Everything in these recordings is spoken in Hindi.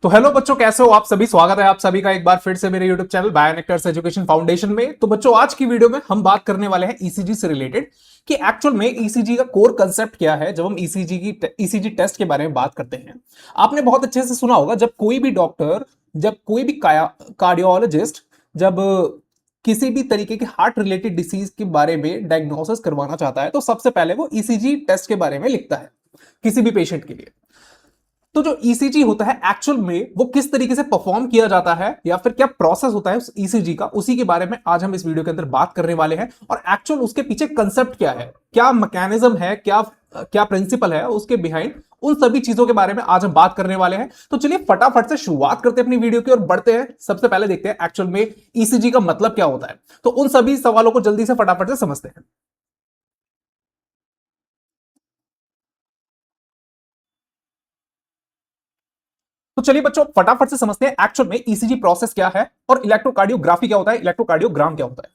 तो हेलो बच्चों, कैसे हो आप सभी। स्वागत है आप सभी का एक बार फिर से मेरे यूट्यूब चैनल बायोनेक्टर्स एजुकेशन फाउंडेशन में। तो बच्चों, आज की वीडियो में हम बात करने वाले हैं ईसीजी से रिलेटेड कि एक्चुअल में ईसीजी का कोर कंसेप्ट क्या है। जब हम ईसीजी टेस्ट के बारे में बात करते हैं, आपने बहुत अच्छे से सुना होगा, जब कोई भी डॉक्टर, जब कोई भी कार्डियोलॉजिस्ट जब किसी भी तरीके के हार्ट रिलेटेड डिसीज के बारे में डायग्नोसिस करवाना चाहता है तो सबसे पहले वो ईसीजी टेस्ट के बारे में लिखता है किसी भी पेशेंट के लिए। तो जो ईसीजी होता है एक्चुअल में वो किस तरीके से परफॉर्म किया जाता है या फिर क्या प्रोसेस होता है उस ईसीजी का, उसी के बारे में आज हम इस वीडियो के अंदर बात करने वाले हैं। और एक्चुअल उसके पीछे कंसेप्ट क्या है, क्या मैकेनिज्म है, क्या क्या प्रिंसिपल है उसके बिहाइंड, उन सभी चीजों के बारे में आज हम बात करने वाले हैं। तो चलिए फटाफट से शुरुआत करते हैं अपनी वीडियो की और बढ़ते हैं। सबसे पहले देखते हैं एक्चुअल में ईसीजी का मतलब क्या होता है। तो उन सभी सवालों को जल्दी से फटाफट से समझते हैं। तो चलिए बच्चों, फटाफट से समझते हैं एक्चुअल में ईसीजी प्रोसेस क्या है और इलेक्ट्रोकार्डियोग्राफी क्या होता है, इलेक्ट्रोकार्डियोग्राम क्या होता है।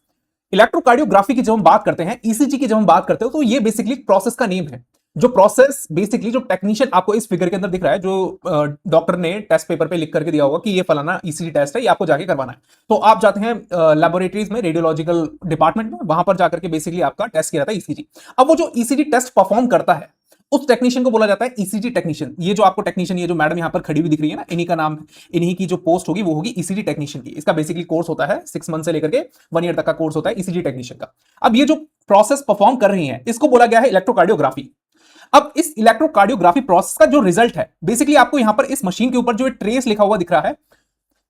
इलेक्ट्रोकार्डियोग्राफी की जब हम बात करते हैं, ईसीजी की जब हम बात करते हो, तो ये बेसिकली प्रोसेस का नेम है। जो प्रोसेस बेसिकली जो टेक्नीशियन आपको इस फिगर के अंदर दिख रहा है, जो डॉक्टर ने टेस्ट पेपर पे लिख करके दिया होगा कि ये फलाना ईसीजी टेस्ट है, ये आपको जाके करवाना है। तो आप जाते हैं लेबोरेटरीज में, रेडियोलॉजिकल डिपार्टमेंट में, वहां पर जाकर के बेसिकली आपका टेस्ट किया जाता है ईसीजी। अब वो जो ईसीजी टेस्ट परफॉर्म करता है उस टेक्नीशियन को बोला जाता है ईसीजी टेक्नीशियन। ये जो आपको टेक्नीशियन, ये जो मैडम यहां पर खड़ी हुई दिख रही है ना, इन्हीं का नाम, इन्हीं की जो पोस्ट होगी वो होगी ईसीजी टेक्नीशियन की। इसका बेसिकली कोर्स होता है 6 मंथ से लेकर के 1 ईयर तक का कोर्स होता है ईसीजी टेक्नीशियन का। अब ये जो प्रोसेस परफॉर्म कर रही है इसको बोला गया है इलेक्ट्रोकार्डियोग्राफी। अब इस इलेक्ट्रोकार्डियोग्राफी प्रोसेस का जो रिजल्ट है, बेसिकली आपको यहां पर इस मशीन के ऊपर जो ट्रेस लिखा हुआ दिख रहा है,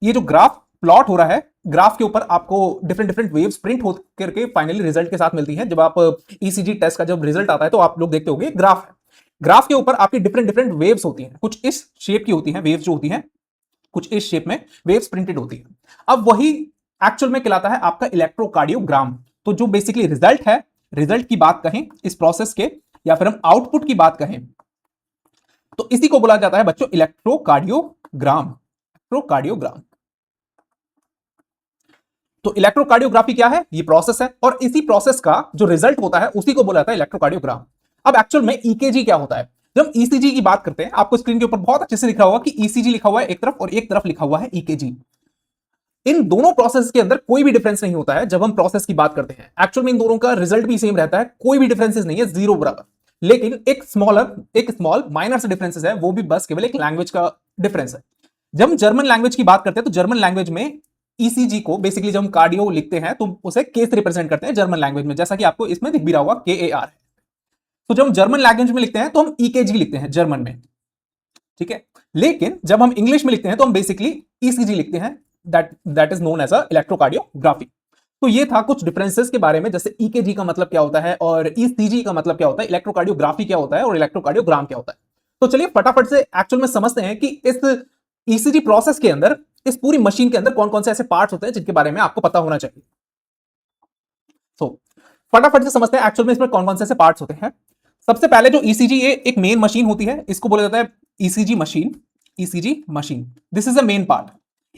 ये जो ग्राफ प्लॉट हो रहा है, ग्राफ के ऊपर आपको डिफरेंट डिफरेंट वेव्स प्रिंट हो करके फाइनली रिजल्ट के साथ मिलती हैं। जब आप ईसीजी टेस्ट का जब रिजल्ट आता है तो आप लोग देखते होंगे ग्राफ है, ग्राफ के ऊपर आपकी डिफरेंट डिफरेंट वेव्स होती हैं, कुछ इस शेप की होती हैं वेव्स जो होती हैं, कुछ इस शेप में वेव्स प्रिंटेड होती हैं। अब वही एक्चुअल में कहलाता है आपका इलेक्ट्रोकार्डियोग्राम। तो जो बेसिकली रिजल्ट है, रिजल्ट की बात कहें इस प्रोसेस के, या फिर हम आउटपुट की बात कहें, तो इसी को बोला जाता है बच्चों इलेक्ट्रोकार्डियोग्राम। इलेक्ट्रोकार्डियोग्राम। तो इलेक्ट्रोकार्डियोग्राफी क्या है, ये प्रोसेस है, और इसी प्रोसेस का जो रिजल्ट होता है उसी को बोला जाता है इलेक्ट्रोकार्डियोग्राम। अब एक्चुअल में ईकेजी क्या होता है। जब ईसीजी की बात करते हैं, आपको स्क्रीन के ऊपर बहुत अच्छे से लिखा होगा कि ईसीजी लिखा हुआ है एक तरफ और एक तरफ लिखा हुआ है ईकेजी। इन दोनों प्रोसेस के अंदर कोई भी डिफरेंस नहीं होता है जब हम प्रोसेस की बात करते हैं। एक्चुअल में इन दोनों का रिजल्ट भी सेम रहता है, कोई भी डिफरेंसेस नहीं है, जीरो बराबर। लेकिन एक स्मॉल माइनर से डिफरेंसेस है, वो भी बस केवल एक लैंग्वेज का डिफरेंस है। जब हम जर्मन लैंग्वेज की बात करते हैं तो जर्मन लैंग्वेज में ईसीजी को बेसिकली जब हम कार्डियो लिखते हैं तो उसे के से रिप्रेजेंट करते हैं जर्मन लैंग्वेज में, जैसा कि आपको इसमें दिख भी रहा होगा KAR। तो जब हम जर्मन लैंग्वेज में लिखते हैं तो हम ईकेजी लिखते हैं जर्मन में, ठीक है। लेकिन जब हम इंग्लिश में लिखते हैं तो हम बेसिकली ईसीजी लिखते हैं, that is known as a electrocardiography. तो ये था कुछ डिफरेंसेस के बारे में, जैसे ईकेजी का मतलब क्या होता है और ईसीजी का मतलब क्या होता है, इलेक्ट्रोकार्डियोग्राफी क्या होता है और इलेक्ट्रोकार्डियोग्राम क्या होता है। तो चलिए फटाफट से एक्चुअल में समझते हैं कि इस ईसीजी प्रोसेस के अंदर, इस पूरी मशीन के अंदर कौन कौन से ऐसे पार्ट्स होते हैं जिनके बारे में आपको पता होना चाहिए। तो फटाफट से समझते हैं एक्चुअल में इसमें कौन कौन से ऐसे पार्ट्स होते हैं। सबसे पहले जो ईसीजी, ये एक मेन मशीन होती है, इसको बोला जाता है ECG machine. ECG machine, this is the main part.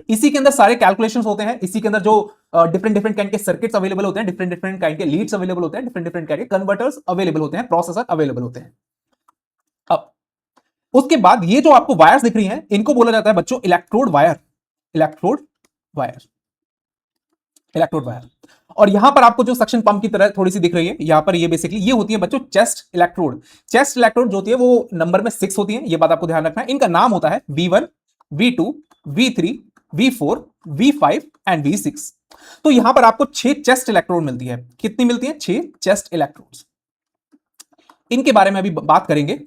इसी के अंदर सारे कैलकुलेशंस होते हैं, इसी के अंदर जो डिफरेंट डिफरेंट काइंड के सर्किट्स अवेलेबल होते हैं, डिफरेंट डिफरेंट काइंड के लीड्स अवेलेबल होते हैं, डिफरेंट डिफरेंट काइंड के कन्वर्टर्स अवेलेबल होते हैं, प्रोसेसर अवेलेबल होते हैं। अब उसके बाद ये जो आपको वायर्स दिख रही हैं, इनको बोला जाता है बच्चों electrode wire. Electrode wire, electrode wire. और यहां पर आपको जो सक्शन पंप की तरह थोड़ी सी दिख रही है, यहां पर ये बेसिकली ये होती है बच्चों चेस्ट इलेक्ट्रोड। चेस्ट इलेक्ट्रोड जो होती है वो नंबर में 6 होती है, ये बात आपको ध्यान रखना है। इनका नाम होता है V1, V2, V3, V4, V5 and V6। तो यहां पर आपको 6 चेस्ट इलेक्ट्रोड मिलती है। कितनी मिलती है? 6 चेस्ट इलेक्ट्रोड्स। इनके बारे में अभी बात करेंगे।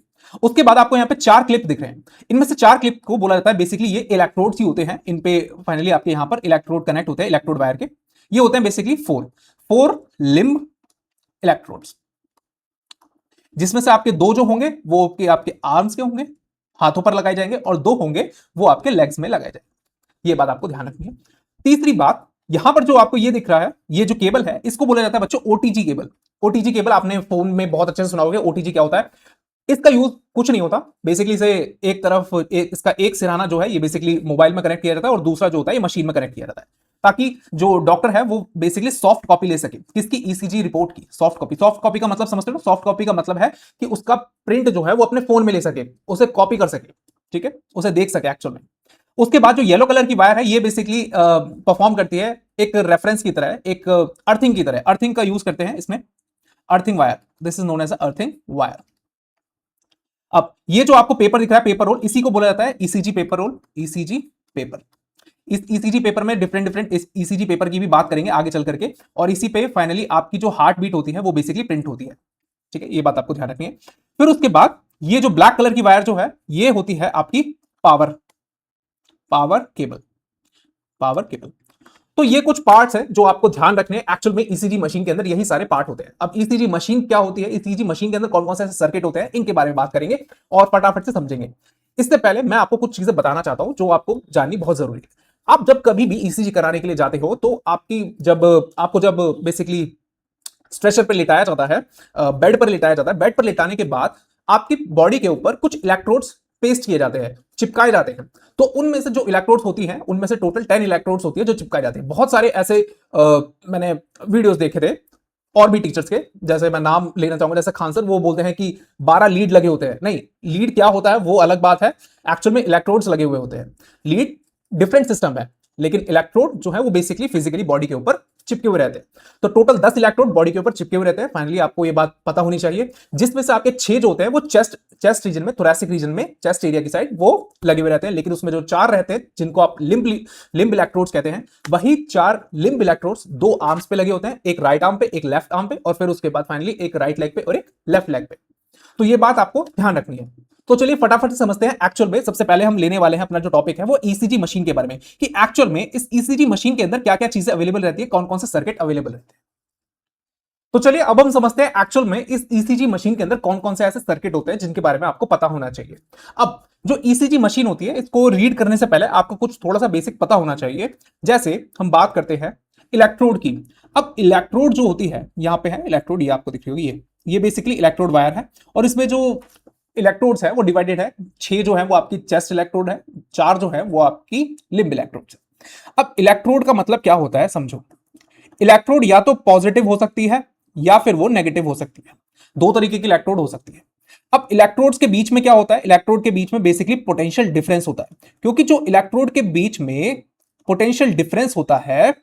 उसके बाद आपको यहां पे 4 क्लिप दिख रहे हैं, इनमें से 4 क्लिप को बोला जाता है बेसिकली ये इलेक्ट्रोड्स ही होते हैं। इन पे फाइनली आपके यहां पर इलेक्ट्रोड कनेक्ट होते हैं, इलेक्ट्रोड वायर के। ये होते हैं बेसिकली 4 लिम्ब इलेक्ट्रोड्स, जिसमें से आपके 2 जो होंगे वो आपके आर्म्स के होंगे, हाथों पर लगाए जाएंगे, और 2 होंगे वो आपके लेग्स में लगाए जाएंगे। ये बात आपको ध्यान रखनी है। तीसरी बात, यहां पर जो आपको ये दिख रहा है, ये जो केबल है, इसको बोला जाता है बच्चों ओटीजी केबल। ओटीजी केबल आपने फोन में बहुत अच्छे से सुना होगा। ओटीजी क्या होता है? इसका यूज कुछ नहीं होता, बेसिकली से एक तरफ इसका एक सिराना जो है ये बेसिकली मोबाइल में कनेक्ट किया जाता है और दूसरा जो होता है ये मशीन में कनेक्ट किया जाता है, ताकि जो डॉक्टर है वो बेसिकली सॉफ्ट कॉपी ले सके किसकी, ईसीजी रिपोर्ट की सॉफ्ट कॉपी। सॉफ्ट कॉपी का मतलब समझते हो? सॉफ्ट कॉपी का मतलब है कि उसका प्रिंट जो है वो अपने फोन में ले सके, उसे कॉपी कर सके, ठीक है, उसे देख सके एक्चुअल में। उसके बाद जो येलो कलर की वायर है ये बेसिकली परफॉर्म करती है एक रेफरेंस की तरह, एक अर्थिंग की तरह, अर्थिंग का यूज करते हैं इसमें, earthing wire, this is known as earthing wire. अब ये जो आपको पेपर दिख रहा है पेपर रोल, इसी को बोला जाता है ECG paper roll, ECG paper. इस ईसीजी पेपर में डिफरेंट डिफरेंट ईसीजी पेपर की भी बात करेंगे आगे चल करके, और इसी पे फाइनली आपकी जो हार्ट बीट होती है वो बेसिकली प्रिंट होती है, ठीक है, ये बात आपको ध्यान रखनी है। फिर उसके बाद ये जो ब्लैक कलर की वायर जो है ये होती है आपकी power, power cable, power cable. तो ये कुछ पार्ट्स हैं जो आपको ध्यान रखने हैं, एक्चुअल में ईसीजी मशीन के अंदर यही सारे पार्ट होते हैं। अब ईसीजी मशीन क्या होती है, ईसीजी मशीन के अंदर कौन कौन से ऐसे सर्किट होते हैं, इनके बारे में बात करेंगे और फटाफट से समझेंगे। इससे पहले मैं आपको कुछ चीजें बताना चाहता हूं जो आपको जाननी बहुत जरूरी है। आप जब कभी भी ईसीजी कराने के लिए जाते हो तो जब बेसिकली स्ट्रेचर पर लिटाया जाता है, बेड पर लिटाया जाता है, बेड पर लिटाने के बाद आपकी बॉडी के ऊपर कुछ इलेक्ट्रोड्स पेस्ट किए जाते हैं, चिपकाए जाते हैं। तो उनमें से जो इलेक्ट्रोड्स होती हैं उनमें से टोटल 10 इलेक्ट्रोड्स होती है जो चिपकाए जाते हैं। बहुत सारे ऐसे मैंने वीडियोस देखे थे और भी टीचर्स के, जैसे मैं नाम लेना चाहूंगा, जैसे खान सर, वो बोलते हैं कि 12 लीड लगे होते हैं। नहीं, लीड क्या होता है वो अलग बात है, एक्चुअल में इलेक्ट्रोड्स लगे हुए होते हैं। लीड डिफरेंट सिस्टम है, लेकिन इलेक्ट्रोड जो है वो बेसिकली फिजिकली बॉडी के ऊपर चिपके हुए रहते हैं। तो टोटल 10 इलेक्ट्रोड बॉडी के ऊपर चिपके हुए रहते हैं। फाइनली आपको ये बात पता होनी चाहिए, जिसमें से आपके 6 जो होते हैं वो चेस्ट रीजन में, थोरैसिक रीजन में, चेस्ट एरिया की साइड वो लगे हुए रहते हैं। लेकिन उसमें जो 4 रहते हैं जिनको आप लिम्ब इलेक्ट्रोड्स कहते हैं, वही 4 लिम्ब इलेक्ट्रोड्स 2 आर्म्स पे लगे होते हैं, एक राइट आर्म पे, एक लेफ्ट आर्म पे, और फिर उसके बाद फाइनली एक राइट लेग पे और एक लेफ्ट लेग पे। तो ये बात आपको ध्यान रखनी है। तो चलिए फटाफट से समझते हैं एक्चुअल में। सबसे पहले हम लेने वाले हैं अपना जो टॉपिक है वो ईसीजी मशीन के बारे में, कि एक्चुअल में इस ईसीजी मशीन के अंदर क्या क्या चीजें अवेलेबल रहती है, कौन कौन से सर्किट अवेलेबल रहते हैं। तो चलिए अब हम समझते हैं एक्चुअल में इस ईसीजी मशीन के अंदर कौन कौन से ऐसे सर्किट होते हैं जिनके बारे में आपको पता होना चाहिए। अब जो ईसीजी मशीन होती है इसको रीड करने से पहले आपको कुछ थोड़ा सा बेसिक पता होना चाहिए। जैसे हम बात करते हैं इलेक्ट्रोड की। अब इलेक्ट्रोड जो होती है, यहां पे है इलेक्ट्रोड, ये आपको दिख रही होगी, ये बेसिकली इलेक्ट्रोड वायर है, और इसमें जो इलेक्ट्रोड्स है वो डिवाइडेड है। 6 जो है वो आपकी चेस्ट इलेक्ट्रोड है, 4 जो है वो आपकी लिम्ब इलेक्ट्रोड है। अब इलेक्ट्रोड का मतलब क्या होता है समझो। इलेक्ट्रोड या तो पॉजिटिव हो सकती है या फिर वो नेगेटिव हो सकती है, 2 तरीके की इलेक्ट्रोड हो सकती है। अब इलेक्ट्रोड्स के बीच में क्या होता है, इलेक्ट्रोड के बीच में बेसिकली पोटेंशियल डिफरेंस होता है, क्योंकि जो इलेक्ट्रोड के बीच में पोटेंशियल डिफरेंस होता है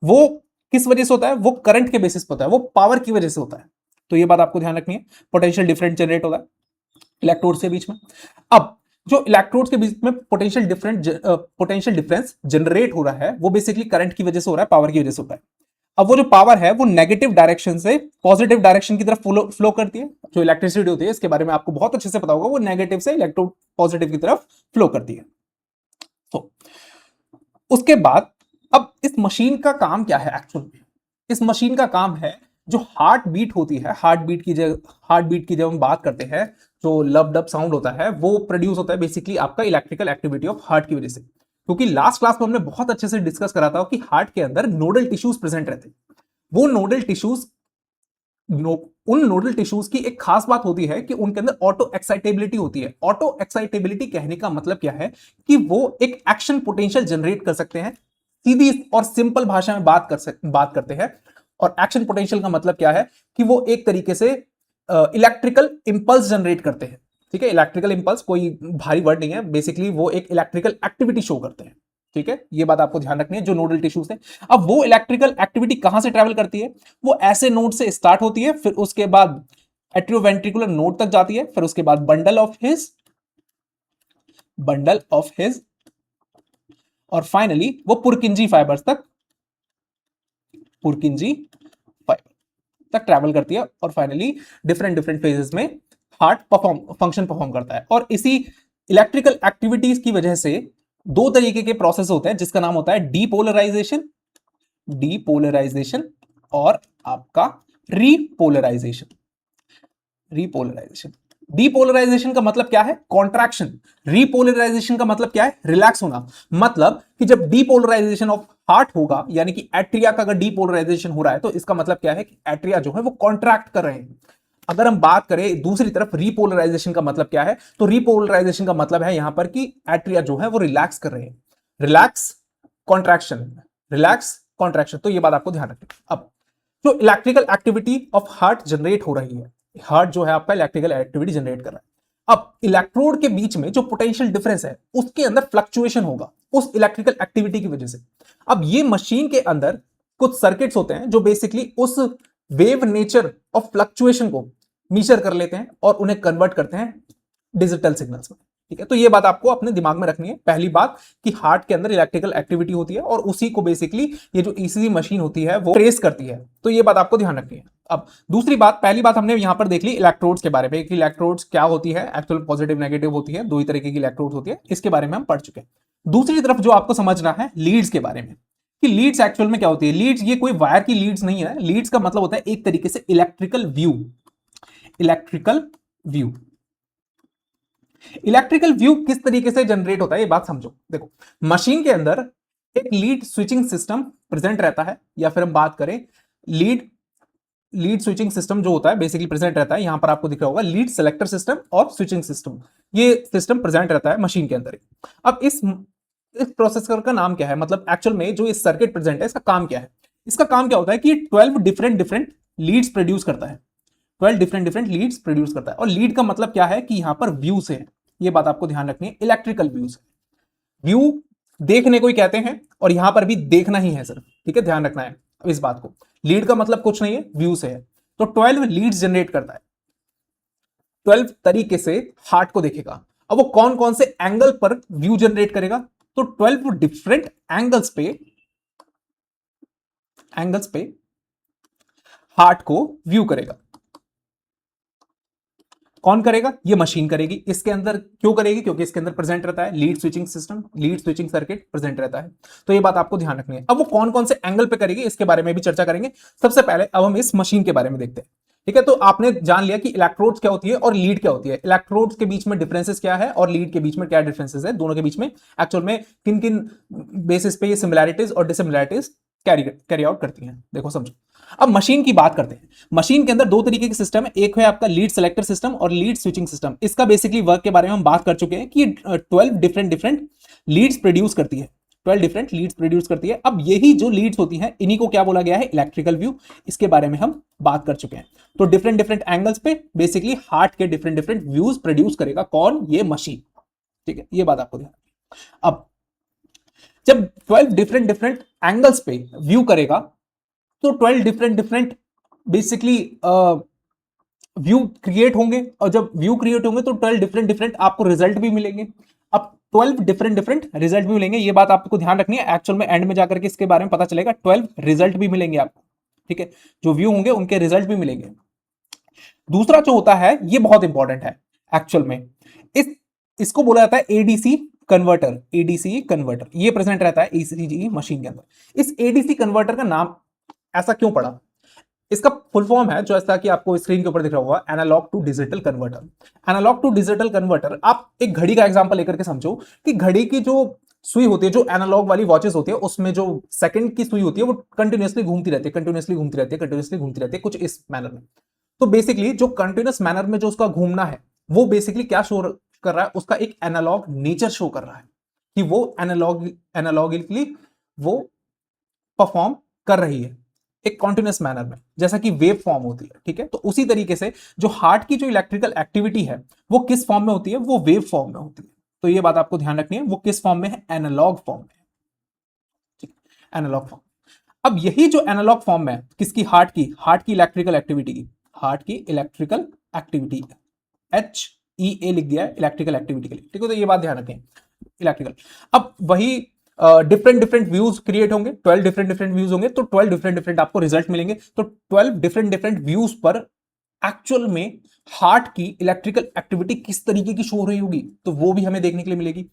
वो किस वजह से होता है, वो करंट के बेसिस पर होता है, वो पावर की वजह से होता है। तो ये बात आपको ध्यान रखनी है, पोटेंशियल डिफरेंस जनरेट होता है इलेक्ट्रोड के बीच में। अब जो इलेक्ट्रोड्स के बीच में पोटेंशियल डिफरेंस जनरेट हो रहा है वो बेसिकली करंट की वजह से हो रहा है, पावर की वजह से होता है। अब वो जो पावर है वो नेगेटिव डायरेक्शन से पॉजिटिव डायरेक्शन की तरफ फ्लो करती है। जो इलेक्ट्रिसिटी होती है इसके बारे में आपको बहुत अच्छे से पता होगा, वो नेगेटिव से इलेक्ट्रो पॉजिटिव की तरफ फ्लो करती है। तो उसके बाद अब इस मशीन का काम क्या है एक्चुअल में। इस मशीन का काम है, जो हार्ट बीट होती है, हार्ट बीट की जब हम बात करते हैं, जो लब डब साउंड होता है वो प्रोड्यूस होता है बेसिकली आपका इलेक्ट्रिकल एक्टिविटी ऑफ हार्ट की वजह से। क्योंकि लास्ट क्लास में हमने बहुत अच्छे से डिस्कस करा था कि हार्ट के अंदर नोडल टिश्यूज प्रेजेंट रहते हैं। वो नोडल टिश्यूज उन नोडल टिश्यूज की एक खास बात होती है कि उनके अंदर ऑटो एक्साइटेबिलिटी होती है। ऑटो एक्साइटेबिलिटी कहने का मतलब क्या है कि वो एक एक्शन पोटेंशियल जनरेट कर सकते हैं। सीधी और सिंपल भाषा में बात करते हैं। और एक्शन पोटेंशियल का मतलब क्या है कि वो एक तरीके से इलेक्ट्रिकल इंपल्स जनरेट करते हैं। ठीक है, इलेक्ट्रिकल इंपल्स कोई भारी वर्ड नहीं है, बेसिकली वो एक इलेक्ट्रिकल एक्टिविटी शो करते हैं। ठीक है, ये बात आपको ध्यान रखनी है, जो नोडल टिश्यूज है। अब वो इलेक्ट्रिकल एक्टिविटी कहां से ट्रेवल करती है, वो ऐसे नोड से स्टार्ट होती है, फिर उसके बाद एट्रियोवेंट्रिकुलर नोड तक जाती है, फिर उसके बाद बंडल ऑफ हिज, और फाइनली वो पुरकिंजी फाइबर्स तक ट्रैवल करती है, और फाइनली डिफरेंट फेजेस में हार्ट फंक्शन परफॉर्म करता है। और इसी इलेक्ट्रिकल एक्टिविटीज की वजह से 2 तरीके के प्रोसेस होते हैं, जिसका नाम होता है डीपोलराइजेशन और आपका रीपोलराइजेशन। डीपोलराइजेशन का मतलब क्या है, कॉन्ट्रैक्शन। रीपोलराइजेशन का मतलब क्या है, रिलैक्स होना। मतलब कि जब डीपोलराइजेशन ऑफ हार्ट होगा, यानी कि एट्रिया का अगर डीपोलराइजेशन हो रहा है, तो इसका मतलब क्या है कि एट्रिया जो है वो कॉन्ट्रैक्ट कर रहे हैं। अगर हम बात करें दूसरी तरफ रीपोलराइजेशन का मतलब क्या है, तो रीपोलराइजेशन का मतलब है यहां पर कि एट्रिया जो है वो रिलैक्स कर रहे हैं। रिलैक्स कॉन्ट्रैक्शन, तो ये बात आपको ध्यान रखनी। अब जो electrical activity of heart generate हो रही है, हार्ट जो है आपका इलेक्ट्रिकल एक्टिविटी जनरेट कर रहा है, अब इलेक्ट्रोड के बीच में जो पोटेंशियल डिफरेंस है उसके अंदर फ्लक्चुएशन होगा उस इलेक्ट्रिकल एक्टिविटी की वजह से। अब ये मशीन के अंदर कुछ सर्किट्स होते हैं जो बेसिकली उस वेव नेचर ऑफ फ्लक्चुएशन को मीजर कर लेते हैं और उन्हें कन्वर्ट करते हैं डिजिटल सिग्नल्स में। ठीक है, तो ये बात आपको अपने दिमाग में रखनी है। पहली बात कि हार्ट के अंदर इलेक्ट्रिकल एक्टिविटी होती है और उसी को बेसिकली ये जो ईसीजी मशीन होती है वो ट्रेस करती है, तो ये बात आपको ध्यान रखनी है। अब दूसरी बात, पहली बात हमने यहां पर देख ली इलेक्ट्रोड्स के बारे में कि इलेक्ट्रोड्स क्या होती है, एक्चुअल पॉजिटिव नेगेटिव होती है, दो ही तरीके की इलेक्ट्रोड्स होती है, इसके बारे में हम पढ़ चुके हैं। दूसरी तरफ जो आपको समझना है लीड्स के बारे में कि लीड्स एक्चुअल में क्या होती है। लीड्स ये कोई वायर की लीड्स नहीं है, लीड्स का मतलब होता है एक तरीके से electrical view. Electrical view, electrical view किस तरीके से जनरेट होता है ये बात समझो। देखो, मशीन के अंदर एक लीड स्विचिंग सिस्टम प्रेजेंट रहता है, या फिर हम बात करें लीड स्विचिंग सिस्टम जो होता है बेसिकली प्रेजेंट रहता है। यहां पर आपको दिख रहा होगा लीड सेलेक्टर सिस्टम और स्विचिंग सिस्टम, ये सिस्टम प्रेजेंट रहता है मशीन के अंदर। अब इस प्रोसेसर का नाम क्या है, मतलब एक्चुअल में जो इस सर्किट प्रेजेंट है इसका काम क्या है। इसका काम क्या होता है कि 12 डिफरेंट लीड्स प्रोड्यूस करता है, 12 डिफरेंट लीड्स प्रोड्यूस करता है। और लीड का मतलब क्या है कि यहां पर व्यू से है, ये बात आपको ध्यान रखनी है। इलेक्ट्रिकल व्यूज, व्यू देखने को ही कहते हैं और यहां पर भी देखना ही है सर, ठीक है, ध्यान रखना है इस बात को। लीड का मतलब कुछ नहीं है, व्यू से है। तो 12 लीड्स जनरेट करता है, 12 तरीके से हार्ट को देखेगा। अब वो कौन कौन से एंगल पर व्यू जनरेट करेगा, तो 12 डिफरेंट एंगल्स पे हार्ट को व्यू करेगा। कौन करेगा, ये मशीन करेगी। इसके अंदर क्यों करेगी, क्योंकि इसके अंदर प्रेजेंट रहता है lead switching system, lead switching circuit present रहता है, तो ये बात आपको ध्यान रखनी है। अब वो कौन कौन से एंगल पे करेगी इसके बारे में भी चर्चा करेंगे। सबसे पहले अब हम इस मशीन के बारे में देखते हैं। ठीक है, तो आपने जान लिया कि इलेक्ट्रोड्स क्या होती है और लीड क्या होती है। इलेक्ट्रोड्स के बीच में डिफरेंसेस क्या है और लीड के बीच में क्या डिफरेंसेस है, दोनों के बीच में एक्चुअल में किन किन बेसिस पे ये सिमिलैरिटीज और डिसिमिलैरिटीज कैरी आउट करती हैं, देखो समझो। अब मशीन की बात करते हैं। मशीन के अंदर दो तरीके के सिस्टम है, एक है आपका लीड सेलेक्टर सिस्टम और लीड स्विचिंग सिस्टम। इसका बेसिकली वर्क के बारे में हम बात कर चुके हैं कि 12 डिफरेंट लीड्स प्रोड्यूस करती है, 12 डिफरेंट लीड्स प्रोड्यूस करती है। अब यही जो लीड्स होती हैं इन्हीं को क्या बोला गया है, इलेक्ट्रिकल व्यू। इसके बारे में हम बात कर चुके हैं। तो डिफरेंट एंगल्स पे बेसिकली हार्ट के डिफरेंट व्यूज प्रोड्यूस करेगा कौन, ये मशीन। ठीक है, ये बात आपको ध्यान। अब जब 12 डिफरेंट एंगल्स पे व्यू करेगा तो 12 डिफरेंट बेसिकली व्यू क्रिएट होंगे, और जब व्यू क्रिएट होंगे तो 12 डिफरेंट आपको रिजल्ट भी मिलेंगे। अब 12 डिफरेंट रिजल्ट भी मिलेंगे, ये बात आपको ध्यान रखनी है। एक्चुअल में एंड में जाकर के इसके बारे में पता चलेगा, 12 रिजल्ट भी मिलेंगे आपको। ठीक है, जो व्यू होंगे उनके रिजल्ट भी मिलेंगे। दूसरा जो होता है ये बहुत इंपॉर्टेंट है एक्चुअल में, इसको बोला जाता है एडीसी कन्वर्टर। एडीसी कन्वर्टर ये प्रेजेंट रहता है ईसीजी मशीन के अंदर। इस एडीसी कन्वर्टर का नाम ऐसा क्यों पड़ा, इसका फुल फॉर्म है जो ऐसा कि आपको स्क्रीन के ऊपर दिख रहा होगा, analog to digital converter. Analog to digital converter, आप एक घड़ी का एग्जांपल लेकर के समझो कि घड़ी की जो सुई होती है, जो एनालॉग वाली वॉचेस होती है, उसमें जो सेकंड की सुई होती है वो कंटिन्यूअसली घूमती रहती है कुछ इस मैनर में। तो बेसिकली जो कंटिन्यूअस मैनर में जो उसका घूमना है वो बेसिकली क्या शो कर रहा है, उसका एक एनालॉग नेचर शो कर रहा है कि वो एनालॉगिकली वो परफॉर्म कर रही है एक कॉन्टिन्यूअस मैनर में, जैसा कि वेव फॉर्म होती है। ठीक है, तो उसी तरीके से जो हार्ट की जो इलेक्ट्रिकल एक्टिविटी है वो किस फॉर्म में होती है, वो वेव फॉर्म में होती है। तो ये बात आपको ध्यान रखनी है, वो किस फॉर्म में है, एनालॉग फॉर्म में। ठीक है, एनालॉग फॉर्म। अब यही जो एनालॉग फॉर्म में किसकी, हार्ट की इलेक्ट्रिकल एक्टिविटी की, हार्ट की इलेक्ट्रिकल एक्टिविटी, HEA लिख दिया है इलेक्ट्रिकल एक्टिविटी के लिए। ठीक है, तो ये बात ध्यान रखें, इलेक्ट्रिकल। अब वही डिफरेंट व्यूज क्रिएट होंगे, 12 डिफरेंट व्यूज होंगे, तो 12 डिफरेंट आपको रिजल्ट मिलेंगे। तो 12 डिफरेंट व्यूज पर एक्चुअल में हार्ट की इलेक्ट्रिकल एक्टिविटी किस तरीके की शो हो रही होगी, तो वो भी हमें देखने के लिए मिलेगी।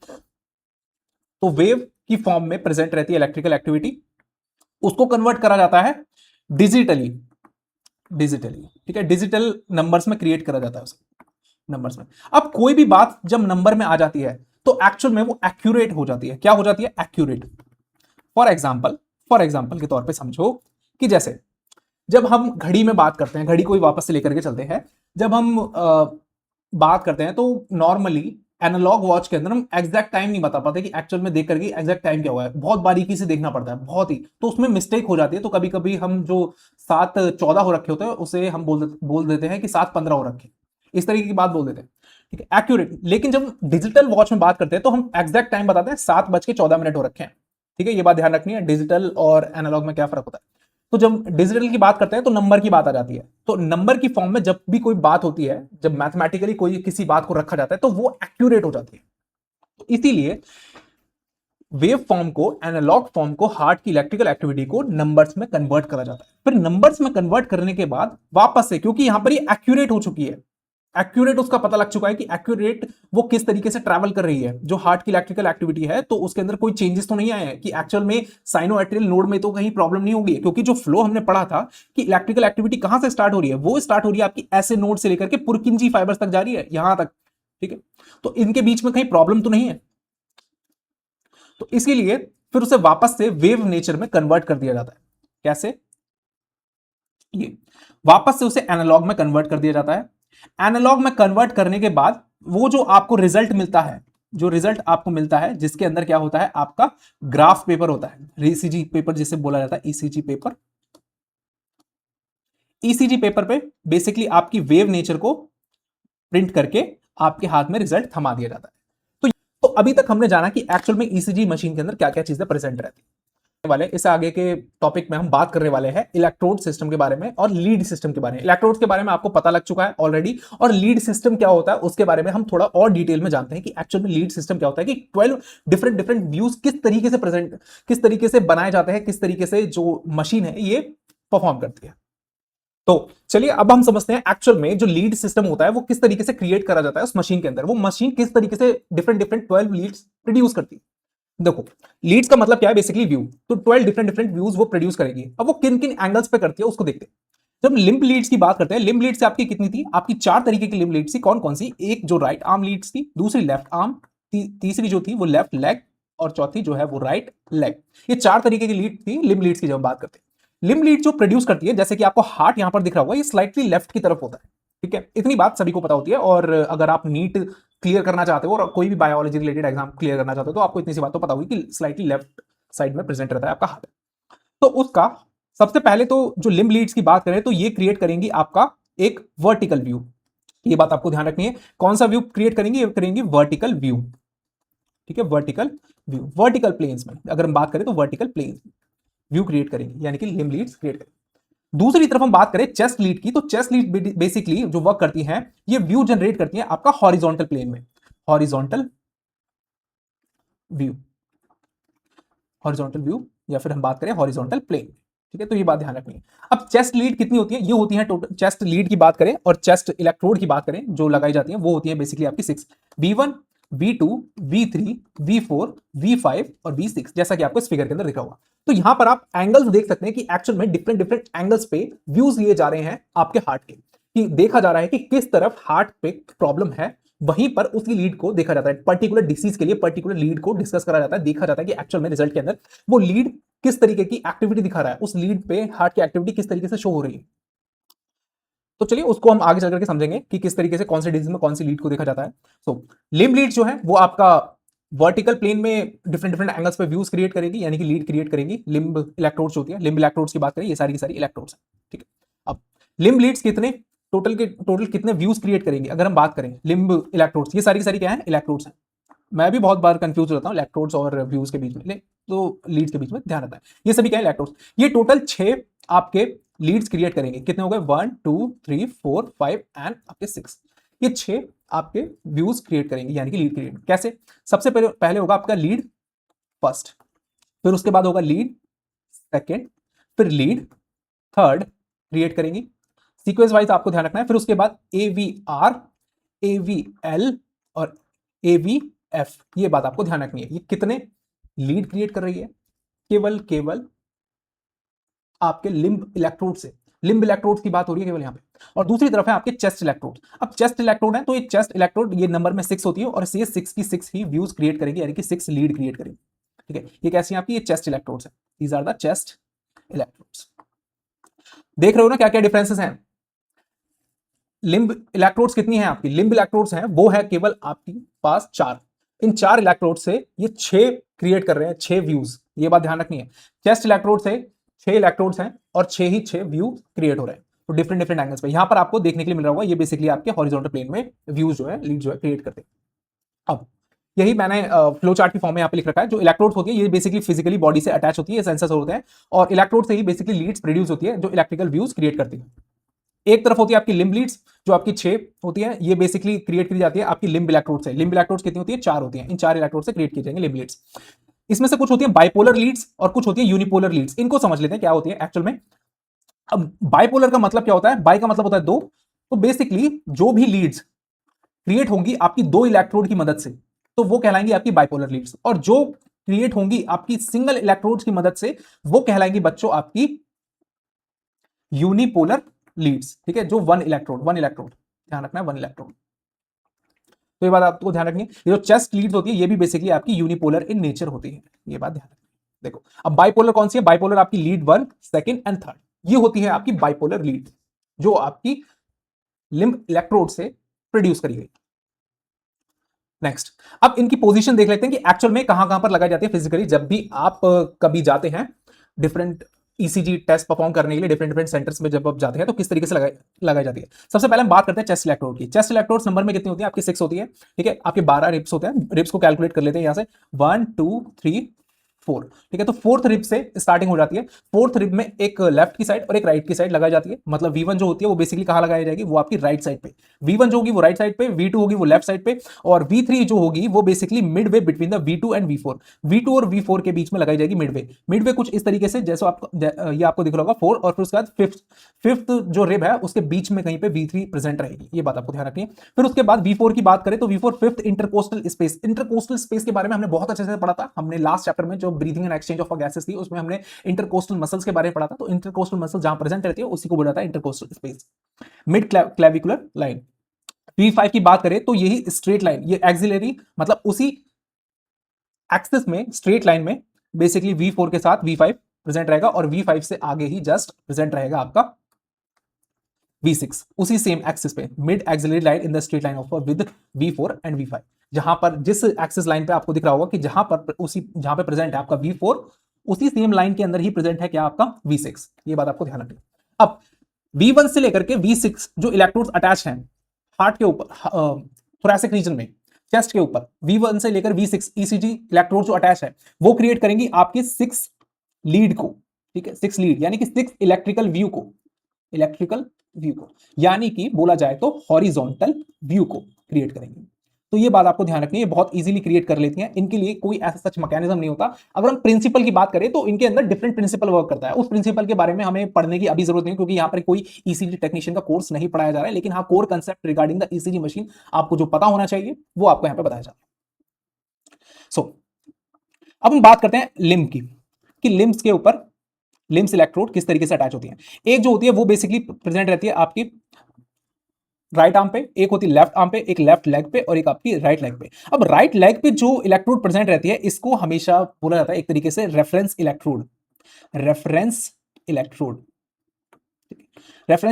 तो वेव की फॉर्म में प्रेजेंट रहती है इलेक्ट्रिकल एक्टिविटी, उसको कन्वर्ट करा जाता है डिजिटली। ठीक है, डिजिटल नंबर्स में क्रिएट करा जाता है उसे, नंबर्स में। अब कोई भी बात जब नंबर में आ जाती है तो एक्चुअल में वो एक्यूरेट हो जाती है। क्या हो जाती है, एक्यूरेट। फॉर एग्जाम्पल के तौर पे समझो कि जैसे जब हम घड़ी में बात करते हैं, घड़ी को ही वापस से लेकर के चलते हैं, जब हम बात करते हैं तो नॉर्मली एनालॉग वॉच के अंदर हम एग्जैक्ट टाइम नहीं बता पाते कि एक्चुअल में देख करके एग्जैक्ट टाइम क्या हुआ है, बहुत बारीकी से देखना पड़ता है, बहुत ही, तो उसमें मिस्टेक हो जाती है। तो कभी कभी हम जो 7:14 हो रखे होते हैं उसे हम बोल देते हैं कि 7:15 हो रखे, इस तरीके की बात बोल देते हैं। ठीक है, एक्यूरेट। लेकिन जब डिजिटल वॉच में बात करते हैं तो हम एग्जैक्ट टाइम बताते हैं, 7:14 हो रखे हैं। ठीक है, ये बात ध्यान रखनी है, डिजिटल और एनालॉग में क्या फर्क होता है। तो जब डिजिटल की बात करते हैं तो नंबर की बात आ जाती है। तो नंबर की फॉर्म में जब भी कोई बात होती है, जब मैथमेटिकली कोई किसी बात को रखा जाता है तो वो एक्यूरेट हो जाती है। तो इसीलिए वेव फॉर्म को, एनालॉग फॉर्म को, हार्ट की इलेक्ट्रिकल एक्टिविटी को नंबर्स में कन्वर्ट करा जाता है। फिर नंबर्स में कन्वर्ट करने के बाद वापस से, क्योंकि यहां पर ये एक्यूरेट हो चुकी है, एक्यूरेट उसका पता लग चुका है कि एक्यूरेट वो किस तरीके से ट्रैवल कर रही है, जो हार्ट की इलेक्ट्रिकल एक्टिविटी है, तो उसके अंदर कोई चेंजेस तो नहीं आए हैं कि एक्चुअल में साइनो एट्रियल नोड में तो कहीं प्रॉब्लम नहीं होगी। क्योंकि जो फ्लो हमने पढ़ा था कि इलेक्ट्रिकल एक्टिविटी कहां से स्टार्ट हो रही है, वो स्टार्ट हो रही है आपकी ऐसे नोड से लेकर के पुरकिंजी फाइबर्स तक जा रही है, यहां तक। ठीक है, तो इनके बीच में कहीं प्रॉब्लम तो नहीं है। तो इसीलिए फिर उसे वापस से वेव नेचर में कन्वर्ट कर दिया जाता है। कैसे? ये वापस से उसे एनालॉग में कन्वर्ट कर दिया जाता है। एनालॉग में कन्वर्ट करने के बाद वो जो आपको रिजल्ट मिलता है, जो रिजल्ट आपको मिलता है, जिसके अंदर क्या होता है, आपका ग्राफ पेपर होता है, ईसीजी पेपर जिसे बोला जाता है, ईसीजी पेपर। ईसीजी पेपर पे बेसिकली आपकी वेव नेचर को प्रिंट करके आपके हाथ में रिजल्ट थमा दिया जाता है। तो अभी तक हमने जाना कि एक्चुअल में ईसीजी मशीन के अंदर क्या क्या चीजें प्रेजेंट रहती वाले। इस आगे के टॉपिक में हम बात करने वाले हैं इलेक्ट्रोड सिस्टम के बारे में और लीड सिस्टम के बारे में। इलेक्ट्रोड के बारे में आपको पता लग चुका है ऑलरेडी, और लीड सिस्टम क्या होता है उसके बारे में हम थोड़ा और डिटेल में जानते हैं कि एक्चुअल में लीड सिस्टम क्या होता है, कि 12 डिफरेंट डिफरेंट व्यूज किस तरीके से प्रेजेंट, किस तरीके से बनाए जाते हैं, किस तरीके से जो मशीन है ये परफॉर्म करती है। तो चलिए अब हम समझते हैं एक्चुअल में जो लीड सिस्टम होता है वो किस तरीके से क्रिएट करा जाता है उस मशीन के अंदर। वो मशीन किस तरीके से डिफरेंट डिफरेंट 12 लीड्स प्रोड्यूस करती है। देखो, लीड्स का मतलब क्या है, बेसिकली व्यू। तो 12 डिफरेंट डिफरेंट व्यूज वो प्रोड्यूस करेगी। अब वो किन किन एंगल्स पे करती है उसको देखते हैं। जब लिम्ब लीड्स की बात करते हैं, लिम्ब लीड्स आपकी कितनी थी, आपकी 4 तरीके की लिम्ब लीड्स थी। कौन कौन सी? एक जो राइट आर्म लीड्स थी, दूसरी लेफ्ट आर्म, तीसरी जो थी वो लेफ्ट लेग, और चौथी जो है वो राइट लेग। ये 4 तरीके की लीड थी लिम्ब लीड्स की। जब बात करते हैं लिम्ब लीड जो प्रोड्यूस करती है, जैसे कि आपको हार्ट यहां पर दिख रहा होगा, ये स्लाइटली लेफ्ट की तरफ होता है। ठीक है, इतनी बात सभी को पता होती है। और अगर आप नीट क्लियर करना चाहते हो और कोई भी बायोलॉजी रिलेटेड एग्जाम क्लियर करना चाहते हो तो आपको इतनी सी बात तो पता होगी कि स्लाइटली लेफ्ट साइड में प्रेजेंट रहता है आपका हार्ट। तो उसका सबसे पहले तो जो लिम्ब लीड्स की बात करें तो ये क्रिएट करेंगी आपका एक वर्टिकल व्यू। ये बात आपको ध्यान रखनी है। कौन सा व्यू क्रिएट करेंगे? ये करेंगे वर्टिकल व्यू। ठीक है, वर्टिकल व्यू, वर्टिकल प्लेन्स में अगर हम बात करें तो वर्टिकल प्लेन्स व्यू क्रिएट करेंगे, यानी कि लिम्ब लीड्स क्रिएट करेंगे। दूसरी तरफ हम बात करें चेस्ट लीड की, तो चेस्ट लीड बेसिकली जो वर्क करती हैं, ये व्यू जनरेट करती हैं आपका हॉरिजॉन्टल प्लेन में, हॉरिजॉन्टल व्यू, हॉरिजॉन्टल व्यू, या फिर हम बात करें हॉरिजॉन्टल प्लेन। ठीक है, तो ये बात ध्यान रखनी है। अब चेस्ट लीड कितनी होती है? ये होती है टोटल, चेस्ट लीड की बात करें और चेस्ट इलेक्ट्रोड की बात करें जो लगाई जाती है, वो होती है बेसिकली आपकी 6, V1, V2, V3, V4, V5 और V6, जैसा कि आपको इस फिगर के अंदर दिखा होगा। तो यहां पर आप एंगल्स देख सकते हैं कि एक्चुअल में डिफरेंट डिफरेंट एंगल्स पे व्यूज लिए जा रहे हैं आपके हार्ट के, कि देखा जा रहा है कि किस तरफ हार्ट पे प्रॉब्लम है, वहीं पर उसकी लीड को देखा जाता है। पर्टिकुलर डिसीज के लिए पर्टिकुलर लीड को डिस्कस करा जाता है, देखा जाता है कि एक्चुअल में रिजल्ट के अंदर वो लीड किस तरीके की एक्टिविटी दिखा रहा है, उस लीड पे हार्ट की एक्टिविटी किस तरीके से शो हो रही है। तो चलिए उसको हम आगे चल करके समझेंगे कि किस तरीके से कौन से डिजीज में कौन सी लीड को देखा जाता है। सो लिम्ब लीड जो है वो आपका वर्टिकल प्लेन में डिफरेंट डिफरेंट एंगल्स पे व्यूज क्रिएट करेगी, यानी कि लीड क्रिएट करेगी। लिम्ब इलेक्ट्रोड्स होती है, लिम्ब इलेक्ट्रोड्स की बात करें, ये सारी की सारी इलेक्ट्रोड्स हैं। ठीक है, अब लिम्ब लीड्स कितने टोटल कितने व्यूज क्रिएट करेंगे अगर हम बात करें लिम्ब इलेक्ट्रोड्स, ये सारी की सारी क्या है, इलेक्ट्रोड्स हैं। मैं भी बहुत बार कंफ्यूज हो जाता हूँ इलेक्ट्रोड्स और व्यूज के बीच में, तो लीड्स के बीच में ध्यान रखता है। ये सभी क्या है, इलेक्ट्रोड्स। ये टोटल 6 आपके लीड्स क्रिएट करेंगे। कितने हो गए? 1 2 3 4 5 एंड आपके 6। ये 6 आपके व्यूज क्रिएट करेंगे, यानी कि लीड क्रिएट। कैसे? सबसे पहले होगा आपका लीड फर्स्ट, फिर उसके बाद होगा लीड सेकेंड, फिर लीड थर्ड क्रिएट करेंगी। सीक्वेंस वाइज आपको ध्यान रखना है। फिर उसके बाद AVR, AVL और AVF, ये बात आपको ध्यान रखनी है। ये कितने लीड क्रिएट कर रही है? केवल आपके लिम्ब इलेक्ट्रोड से, लिम्ब इलेक्ट्रोड की बात हो रही है केवल यहाँ पे। और दूसरी तरफ है आपके चेस्ट इलेक्ट्रोड। अब चेस्ट इलेक्ट्रोड है तो ये चेस्ट इलेक्ट्रोड ये नंबर में 6 होती है और ये 6 की 6 ही व्यूज क्रिएट करेगी, यानी कि 6 लीड क्रिएट करेगी। ठीक है, ये कैसी है आपकी? ये चेस्ट इलेक्ट्रोड्स है। These are the chest electrodes. देख रहे हो ना क्या क्या डिफरेंसेस हैं। लिम्ब इलेक्ट्रोड्स कितनी है आपकी? लिम्ब इलेक्ट्रोड्स हैं वो है केवल आपके पास 4। इन 4 इलेक्ट्रोड से ये 6 क्रिएट कर रहे हैं, 6 व्यूज। ये बात ध्यान रखनी है। चेस्ट इलेक्ट्रोड से 6 इलेक्ट्रोड्स हैं और 6 ही 6 व्यू क्रिएट हो रहे हैं। तो डिफरेंट डिफरेंट एंगल्स पे यहां पर आपको देखने के लिए मिल रहा होगा, ये बेसिकली आपके हॉरिजॉन्टल प्लेन में व्यूज जो है, लीड जो है क्रिएट करते हैं। अब यही मैंने फ्लो चार्ट की फॉर्म में यहाँ पे लिख रखा है। जो इलेक्ट्रोड्स होती है ये बेसिकली फिजिकली बॉडी से अटैच होती है, ये सेंसर्स होते हैं, और इलेक्ट्रोड से ही बेसिकली लीड्स प्रोड्यूस होती है जो इलेक्ट्रिकल व्यूज क्रिएट करती है। एक तरफ होती है आपकी लिम्ब लीड्स, जो आपकी 6 होती है, ये बेसिकली क्रिएट की जाती है आपकी लिम्ब इलेक्ट्रोड से। लिम्ब इलेक्ट्रोड्स कितनी होती है? 4 होती है। इन 4 इलेक्ट्रोड से क्रिएट किए जाएंगे लिम्ब लीड्स। इसमें से कुछ होती है बाइपोलर लीड्स और कुछ होती है यूनिपोलर लीड्स। इनको समझ लेते हैं क्या होती है एक्चुअल में। अब बाइपोलर का मतलब क्या होता है? बाई का मतलब होता है दो। तो बेसिकली जो भी लीड्स क्रिएट होंगी आपकी 2 इलेक्ट्रोड की मदद से, तो वो कहलाएंगी आपकी बाइपोलर लीड्स, और जो क्रिएट होंगी आपकी सिंगल इलेक्ट्रोड की मदद से, वो कहलाएंगी बच्चों आपकी यूनिपोलर लीड्स। ठीक है, जो वन इलेक्ट्रोड ध्यान रखना है, वन इलेक्ट्रोड। तो ये बात आपको ध्यान रखनी है। ये जो चेस्ट लीड्स होती है ये भी बेसिकली आपकी यूनिपोलर इन नेचर होती है, ये बात ध्यान रखनी है। देखो अब बाइपोलर कौन सी है? बाइपोलर आपकी लीड 1, सेकंड एंड थर्ड, ये होती है आपकी बाइपोलर लीड, जो आपकी लिम्ब इलेक्ट्रोड से प्रोड्यूस करी गई। नेक्स्ट, अब इनकी पोजीशन देख लेते हैं कि एक्चुअल में कहां कहां पर लगाई जाती है फिजिकली। जब भी आप कभी जाते हैं डिफरेंट ईसीजी टेस्ट परफॉर्म करने के लिए डिफरेंट डिफरेंट सेंटर्स में, जब आप जाते हैं तो किस तरीके से लगाई जाती है। सबसे पहले हम बात करते हैं चेस्ट इलेक्ट्रोड की। चेस्ट इलेक्ट्रोड नंबर में कितनी होती है? आपकी 6 होती है। ठीक है, आपके 12 रिप्स होते हैं। रिप्स को कैलकुलेट कर लेते हैं यहां से, 1 2 3 4। ठीक है, तो फोर्थ रिप से स्टार्टिंग हो जाती है। फोर्थ रिप में एक लेफ्ट की साइड और एक राइट की साइड लगाई जाती है। मतलब V1 जो होती है वो बेसिकली कहां लगाई जाएगी? वो आपकी राइट साइड पे। V1 जो होगी वो राइट साइड पे, V2 होगी वो लेफ्ट साइड पे, और V3 जो होगी वो basically Midway between the V2 and V4। V2 और V4 के बीच में लगाई जाएगी मिडवे। मिडवे कुछ इस तरीके से, जैसे आपको ये आपको दिख रहा होगा 4, और फिर उसके बाद फिफ्थ जो रिब है उसके बीच में कहीं पे V3 प्रेजेंट रहेगी। ये बात आपको ध्यान रखनी है। फिर उसके बाद V4 की बात करें तो V4 fifth intercostal space. Intercostal space के बारे में हमने बहुत अच्छे से पढ़ा था। हमने लास्ट चैप्टर में जो breathing and exchange of gases थी उसमें हमने इंटरकोस्टल मसल्स के बारे में पढ़ा था। तो इंटरकोस्टल मसल जहां प्रेजेंट रहती है उसी को बोला जाता है intercostal space. Mid clavicular line. V5 की बात करें तो यही स्ट्रेट लाइन, ये एक्सिलरी मतलब उसी एक्सिस में स्ट्रेट लाइन में बेसिकली V4 के साथ V5 प्रेजेंट रहेगा, और V5 से आगे ही जस्ट प्रेजेंट रहेगा आपका V6 उसी सेम एक्सिस पे। Mid axillary line in the straight line of with V4 and V5। जहां पर जिस एक्सिस लाइन पे आपको दिख रहा होगा कि जहां पे प्रेजेंट है आपका V4, उसी सेम लाइन के अंदर ही प्रेजेंट है क्या? आपका V6। ये बात आपको ध्यान रखनी है। अब V1 से लेकर के V6 जो इलेक्ट्रोड्स अटैच हैं हार्ट के ऊपर, थोरैसिक रीजन में, चेस्ट के ऊपर, V1 से लेकर V6 ECG इलेक्ट्रोड जो अटैच है वो क्रिएट करेंगी आपकी 6 लीड को। ठीक है, 6 लीड यानी कि 6 इलेक्ट्रिकल व्यू को, यानी कि बोला जाए तो हॉरिजॉन्टल व्यू को क्रिएट करेंगे। तो ये बात आपको ध्यान रखनी है, बहुत इजीली क्रिएट कर लेती हैं। इनके लिए कोई ऐसा सच मैकेनिज्म नहीं होता। अगर हम प्रिंसिपल की बात करें तो इनके अंदर डिफरेंट प्रिंसिपल वर्क करता है। उस प्रिंसिपल के बारे में हमें पढ़ने की अभी जरूरत नहीं, क्योंकि यहाँ पर कोई ईसीजी टेक्नीशियन का कोर्स नहीं पढ़ाया जा रहा है। लेकिन हाँ, core concept regarding the ECG machine आपको जो पता होना चाहिए वो आपको यहाँ पे बताया जा रहा है। सो अब हम बात करते हैं लिम्ब की, कि लिम्ब्स के ऊपर लिम्ब्स इलेक्ट्रोड किस तरीके से अटैच होती हैं। एक जो होती है वो बेसिकली प्रेजेंट रहती है आपकी राइट आर्म पे, एक होती है लेफ्ट आर्म पे, एक लेफ्ट लेग पे और एक आपकी राइट लेग पे। अब राइट लेग पे जो इलेक्ट्रोड प्रेजेंट रहती है इसको हमेशा बोला जाता है एक तरीके से रेफरेंस इलेक्ट्रोड। रेफरेंस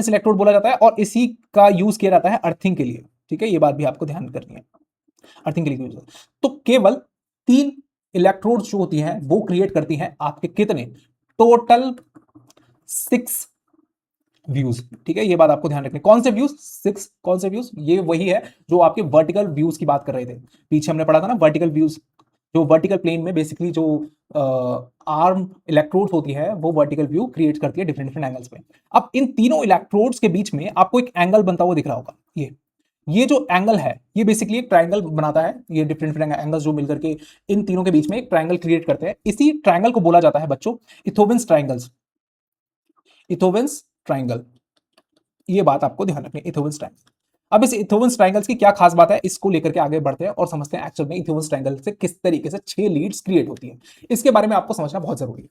इलेक्ट्रोड बोला जाता है, और इसी का यूज किया जाता है अर्थिंग के लिए। ठीक है, ये बात भी आपको ध्यान करनी है, अर्थिंग के लिए यूज। तो केवल 3 इलेक्ट्रोड जो होती हैं वो क्रिएट करती हैं आपके कितने? Total 6 views. ठीक है, ये बात आपको ध्यान रखनी। कौन से व्यूज? 6। कौन से व्यूज? ये वही है जो आपके वर्टिकल व्यूज की बात कर रहे थे, पीछे हमने पढ़ा था ना वर्टिकल व्यूज। जो वर्टिकल प्लेन में बेसिकली जो आर्म इलेक्ट्रोड्स होती है वो वर्टिकल व्यू क्रिएट करती है डिफरेंट डिफरेंट एंगल्स पे। अब इन तीनों इलेक्ट्रोड्स के बीच में आपको एक एंगल बनता हुआ दिख रहा होगा। ये जो एंगल है ये बेसिकली एक ट्रायंगल बनाता है। ये डिफरेंट डिफरेंट एंगल्स जो मिलकर के इन तीनों के बीच में एक ट्रायंगल क्रिएट करते हैं। इसी ट्रायंगल को बोला जाता है बच्चों इथोवेंस ट्रायंगल। ये बात आपको ध्यान रखनी है, इथोवेंस ट्रायंगल। अब इस इथोवेंस ट्रायंगल्स की क्या खास बात है, इसको लेकर के आगे बढ़ते हैं और समझते हैं एक्चुअल में इथोवेंस ट्रायंगल से किस तरीके से 6 लीड्स क्रिएट होती है। इसके बारे में आपको समझना बहुत जरूरी है।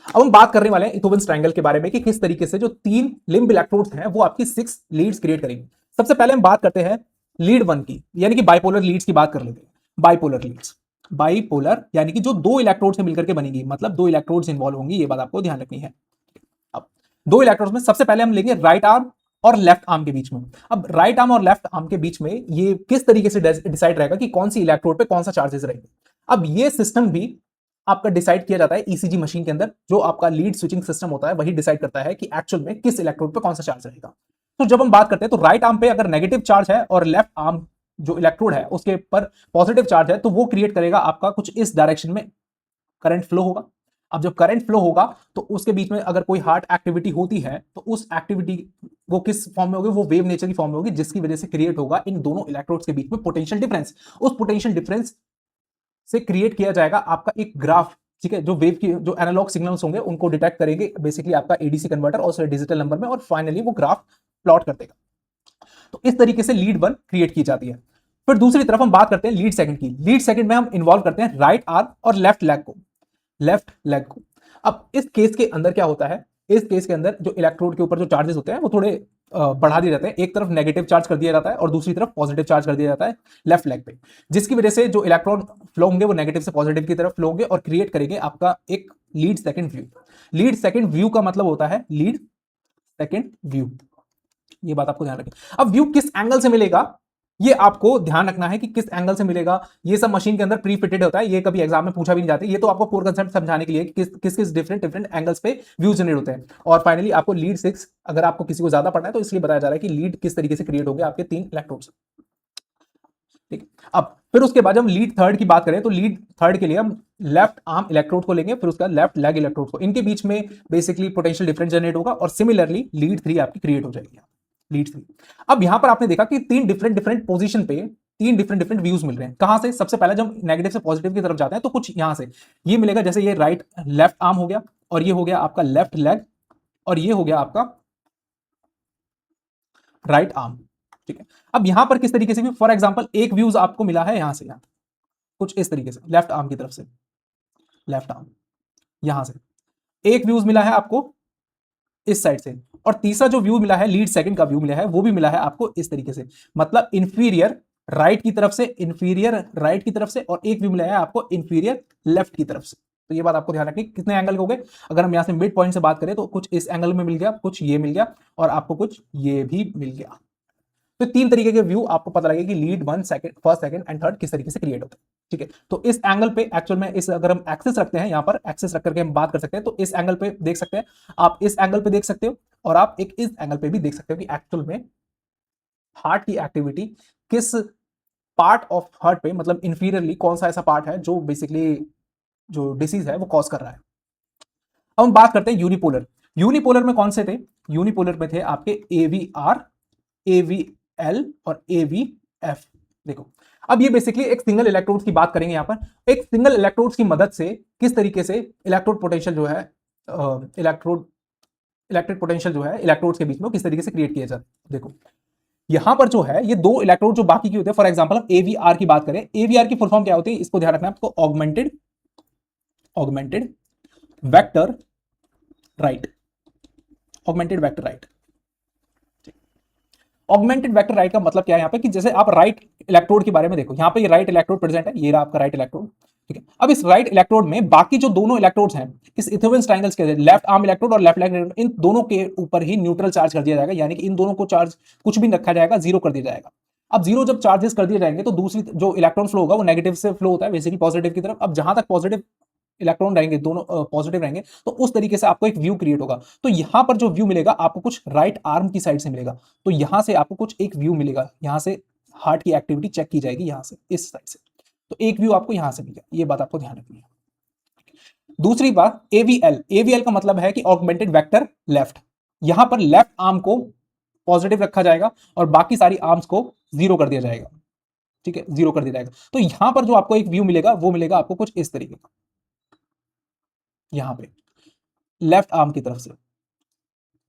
अब हम बात करने वाले हैं इथोवेंस ट्रायंगल के बारे में कि किस तरीके से जो 3 लिम्ब इलेक्ट्रोड्स हैं वो आपकी 6 लीड्स क्रिएट करेंगे। सबसे पहले हम बात करते हैं लीड 1 की, यानी कि बाइपोलर लीड्स की बात कर लेते हैं। बाइपोलर यानी कि जो 2 इलेक्ट्रोड से मिलकर के बनेगी, मतलब 2 इलेक्ट्रोड्स इन्वॉल्व होंगी। ये बात आपको ध्यान रखनी है। अब 2 इलेक्ट्रोड्स में सबसे पहले हम लेंगे राइट आर्म और लेफ्ट आर्म के बीच में। अब राइट आर्म और लेफ्ट आर्म के बीच में ये किस तरीके से डिसाइड रहेगा कि कौन सी इलेक्ट्रोड पे कौन सा चार्जेस रहेंगे। अब ये सिस्टम भी आपका डिसाइड किया जाता है ईसीजी मशीन के अंदर। जो आपका लीड स्विचिंग सिस्टम होता है वही डिसाइड करता है कि एक्चुअल में किस इलेक्ट्रोड पे कौन सा चार्ज रहेगा। तो जब हम बात करते हैं तो राइट आर्म पे अगर नेगेटिव चार्ज है और लेफ्ट आर्म जो इलेक्ट्रोड है उसके ऊपर पॉजिटिव चार्ज है, तो वो क्रिएट करेगा आपका कुछ इस डायरेक्शन में करंट फ्लो होगा। अब जब करंट फ्लो होगा तो उसके बीच में अगर कोई हार्ट एक्टिविटी होती है तो उस एक्टिविटी वो किस फॉर्म में होगी, वो वेव नेचर की फॉर्म में होगी, जिसकी वजह से क्रिएट होगा इन दोनों इलेक्ट्रोड्स के बीच में पोटेंशियल डिफरेंस। उस पोटेंशियल डिफरेंस से क्रिएट किया जाएगा आपका एक ग्राफ, ठीक है, जो वेव की जो एनालॉग सिग्नल्स होंगे उनको डिटेक्ट करेंगे बेसिकली आपका एडीसी कन्वर्टर और डिजिटल नंबर में, और फाइनली वो ग्राफ प्लॉट कर देगा। तो इस तरीके से लीड 1 क्रिएट की जाती है। फिर दूसरी तरफ हम बात करते हैं लीड सेकंड की। लीड सेकंड में हम इन्वॉल्व करते हैं राइट आर्म और लेफ्ट लेग को। अब इस केस के अंदर क्या होता है, इस केस के अंदर जो इलेक्ट्रोड के ऊपर जो चार्जेस होते हैं वो थोड़े बढ़ा दिए जाते हैं। एक तरफ नेगेटिव चार्ज कर दिया जाता है और दूसरी तरफ पॉजिटिव चार्ज कर दिया जाता है लेफ्ट लेग पे, जिसकी वजह से जो इलेक्ट्रॉन फ्लो होंगे वो नेगेटिव से पॉजिटिव की तरफ फ्लो होंगे और क्रिएट करेंगे आपका एक lead second view. Lead second view का मतलब होता है लीड सेकंड व्यू, ये बात आपको ध्यान रखें। अब व्यू किस एंगल से मिलेगा ये आपको ध्यान रखना है कि किस एंगल से मिलेगा। ये सब मशीन के अंदर प्री फिटेड होता है, ये कभी एग्जाम में पूछा भी नहीं जाता। ये तो आपको कोर कंसेप्ट समझाने के लिए कि किस किस डिफरेंट डिफरेंट एंगल्स पे व्यू जनरेट होते हैं। और फाइनली आपको लीड 6 अगर आपको किसी को ज्यादा पढ़ना है तो इसलिए बताया जा रहा है कि लीड किस तरीके से क्रिएट होंगे आपके 3 इलेक्ट्रोड्स। ठीक, अब फिर उसके बाद हम लीड थर्ड की बात करें तो लीड थर्ड के लिए हम लेफ्ट आर्म इलेक्ट्रोड को लेंगे, फिर उसका लेफ्ट लेग इलेक्ट्रोड को। इनके बीच में बेसिकली पोटेंशियल डिफरेंस जनरेट होगा और सिमिलरली लीड 3 आपकी क्रिएट हो जाएगी। लीड 3। अब यहां पर आपने देखा कि 3 डिफरेंट डिफरेंट पोजीशन पे 3 डिफरेंट डिफरेंट व्यूज मिल रहे हैं। कहां से? सबसे पहले जब नेगेटिव से पॉजिटिव की तरफ जाते हैं तो कुछ यहां से ये मिलेगा, जैसे ये राइट लेफ्ट आर्म हो गया और ये हो गया आपका लेफ्ट लेग और ये हो गया आपका राइट आर्म। ठीक है, अब यहां पर किस तरीके से भी फॉर एग्जांपल एक व्यूज आपको मिला है यहां से, यहां कुछ इस तरीके से लेफ्ट आर्म की तरफ से, लेफ्ट आर्म यहां से एक व्यूज मिला है आपको इस साइड से, और तीसरा जो व्यू मिला है लीड सेकंड का व्यू मिला है वो भी मिला है आपको इस तरीके से, मतलब इंफीरियर राइट की तरफ से, इंफीरियर राइट की तरफ से, और एक व्यू मिला है आपको इंफीरियर लेफ्ट की तरफ से। तो ये बात आपको ध्यान रखनी, कितने एंगल हो गए। अगर हम यहां से मिड पॉइंट से बात करें तो कुछ इस एंगल में मिल गया, कुछ ये मिल गया और आपको कुछ ये भी मिल गया। तो 3 तरीके के व्यू आपको पता लगेगा कि lead 1 second, first second and third किस तरीके से क्रिएट होता है। ठीक है, तो इस एंगल पे एक्चुअल में इस अगर हम एक्सेस रखते हैं, यहां पर एक्सेस रख करके हम बात कर सकते हैं, तो इस एंगल पे देख सकते हैं, आप इस एंगल पे देख सकते हो और आप एक इस एंगल पे भी देख सकते हो कि एक्चुअल में हार्ट की एक्टिविटी किस पार्ट ऑफ हार्ट पे, मतलब इंफीरियरली कौन सा ऐसा पार्ट है जो बेसिकली जो डिसीज है वो कॉज कर रहा है। अब हम बात करते हैं यूनिपोलर। यूनिपोलर में कौन से थे? यूनिपोलर में थे आपके एवीआर, एवीएल और एवीएफ। देखो, अब ये बेसिकली एक सिंगल इलेक्ट्रोड्स की बात करेंगे। यहां पर एक सिंगल इलेक्ट्रोड्स की मदद से किस तरीके से इलेक्ट्रोड पोटेंशियल जो है, इलेक्ट्रिक पोटेंशियल जो है इलेक्ट्रोड्स के बीच में किस तरीके से क्रिएट किया जाता है। देखो, यहां पर जो है ये 2 इलेक्ट्रोड जो बाकी के होते हैं, फॉर एग्जांपल हम एवीआर की बात करें, एवीआर की फुल फॉर्म क्या होती है इसको ध्यान रखना है आपको, augmented vector right, augmented vector right. Augmented vector right का मतलब क्या है यहाँ पे, कि जैसे आप राइट इलेक्ट्रोड के बारे में देखो, यहाँ पे ये राइट इलेक्ट्रोड प्रेजेंट है, ये रहा आपका राइट इलेक्ट्रोड। ठीक है, अब इस राइट इलेक्ट्रोड में बाकी जो दोनों इलेक्ट्रोड्स हैं इस इथोवेंस ट्रायंगल्स के लेफ्ट आर्म इलेक्ट्रोड और लेफ्ट लेग इलेक्ट्रोड, इन दोनों के ऊपर ही न्यूट्रल चार्ज कर दिया जाएगा, यानी कि इन दोनों को चार्ज कुछ भी रखा जाएगा, जीरो कर दिया जाएगा। अब जीरो जब चार्जेस कर दिए जाएंगे तो दूसरी जो इलेक्ट्रॉन फ्लो होगा वो नेगेटिव से फ्लो होता है बेसिकली पॉजिटिव की तरफ। अब जहां तक पॉजिटिव इलेक्ट्रॉन रहेंगे, दोनों पॉजिटिव रहेंगे, तो उस तरीके से आपको एक व्यू क्रिएट होगा। तो यहां पर जो व्यू मिलेगा आपको कुछ राइट आर्म की साइड से मिलेगा, तो यहां से आपको कुछ एक व्यू मिलेगा, यहां से हार्ट की एक्टिविटी चेक की जाएगी यहां से इस साइड से, तो एक व्यू आपको यहां से मिलेगा। ये बात आपको ध्यान रखनी है। दूसरी बात एवीएल, एवीएल का मतलब है कि ऑगमेंटेड वेक्टर लेफ्ट। यहां पर लेफ्ट आर्म को पॉजिटिव रखा जाएगा और बाकी सारी आर्म्स को जीरो कर दिया जाएगा। ठीक है, जीरो कर दिया जाएगा। तो यहां पर जो आपको एक व्यू मिलेगा वो मिलेगा आपको कुछ इस तरीके का, यहां पे लेफ्ट आर्म की तरफ से।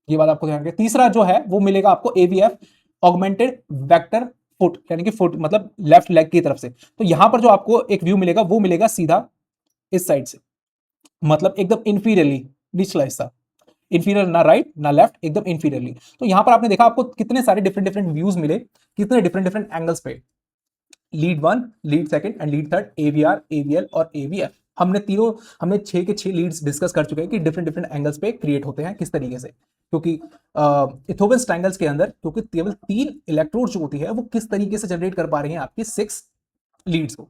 ये बात आपको ध्यान रखिए। तीसरा जो है वो मिलेगा आपको एवीएफ, ऑगमेंटेड वेक्टर फुट, यानी कि फुट मतलब लेफ्ट लेग की तरफ से। तो यहां पर जो आपको एक व्यू मिलेगा वो मिलेगा सीधा इस साइड से, मतलब एकदम इंफीरियरली, निचला हिस्सा, इंफीरियर ना राइट ना लेफ्ट, एकदम इंफीरियरली। तो यहां पर आपने देखा आपको कितने सारे डिफरेंट डिफरेंट व्यूज मिले, कितने डिफरेंट डिफरेंट एंगल्स पे, lead 1, lead second and lead third, AVR, AVL और एवीएफ। हमने 6 के 6 लीड्स डिस्कस कर चुके हैं कि डिफरेंट डिफरेंट एंगल्स पे क्रिएट होते हैं किस तरीके से, क्योंकि इथोवेंस ट्रायंगल्स के अंदर क्योंकि केवल 3 इलेक्ट्रोड जो होती है वो किस तरीके से जनरेट कर पा रही हैं आपकी 6 लीड्स को,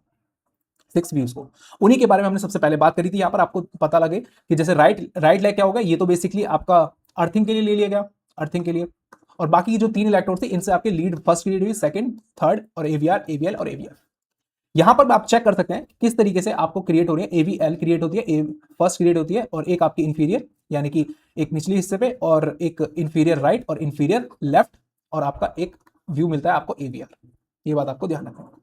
6 व्यूज को। उन्हीं के बारे में हमने सबसे पहले बात करी थी। यहां पर आपको पता लगे कि जैसे राइट लेग क्या होगा, ये तो बेसिकली आपका अर्थिंग के लिए ले लिया गया, अर्थिंग के लिए। और बाकी की जो 3 इलेक्ट्रोड थे इनसे आपके लीड फर्स्ट क्रिएट हुई, सेकंड, थर्ड और एवीआर, एवीएल और एवीआर। यहां पर आप चेक कर सकते हैं किस तरीके से आपको क्रिएट हो रही है। एवीएल क्रिएट होती है, फर्स्ट क्रिएट होती है, और एक आपकी इंफीरियर यानी कि एक निचले हिस्से पे, और एक इंफीरियर राइट और इंफीरियर लेफ्ट, और आपका एक व्यू मिलता है आपको एवीआर। ये बात आपको ध्यान रखना है।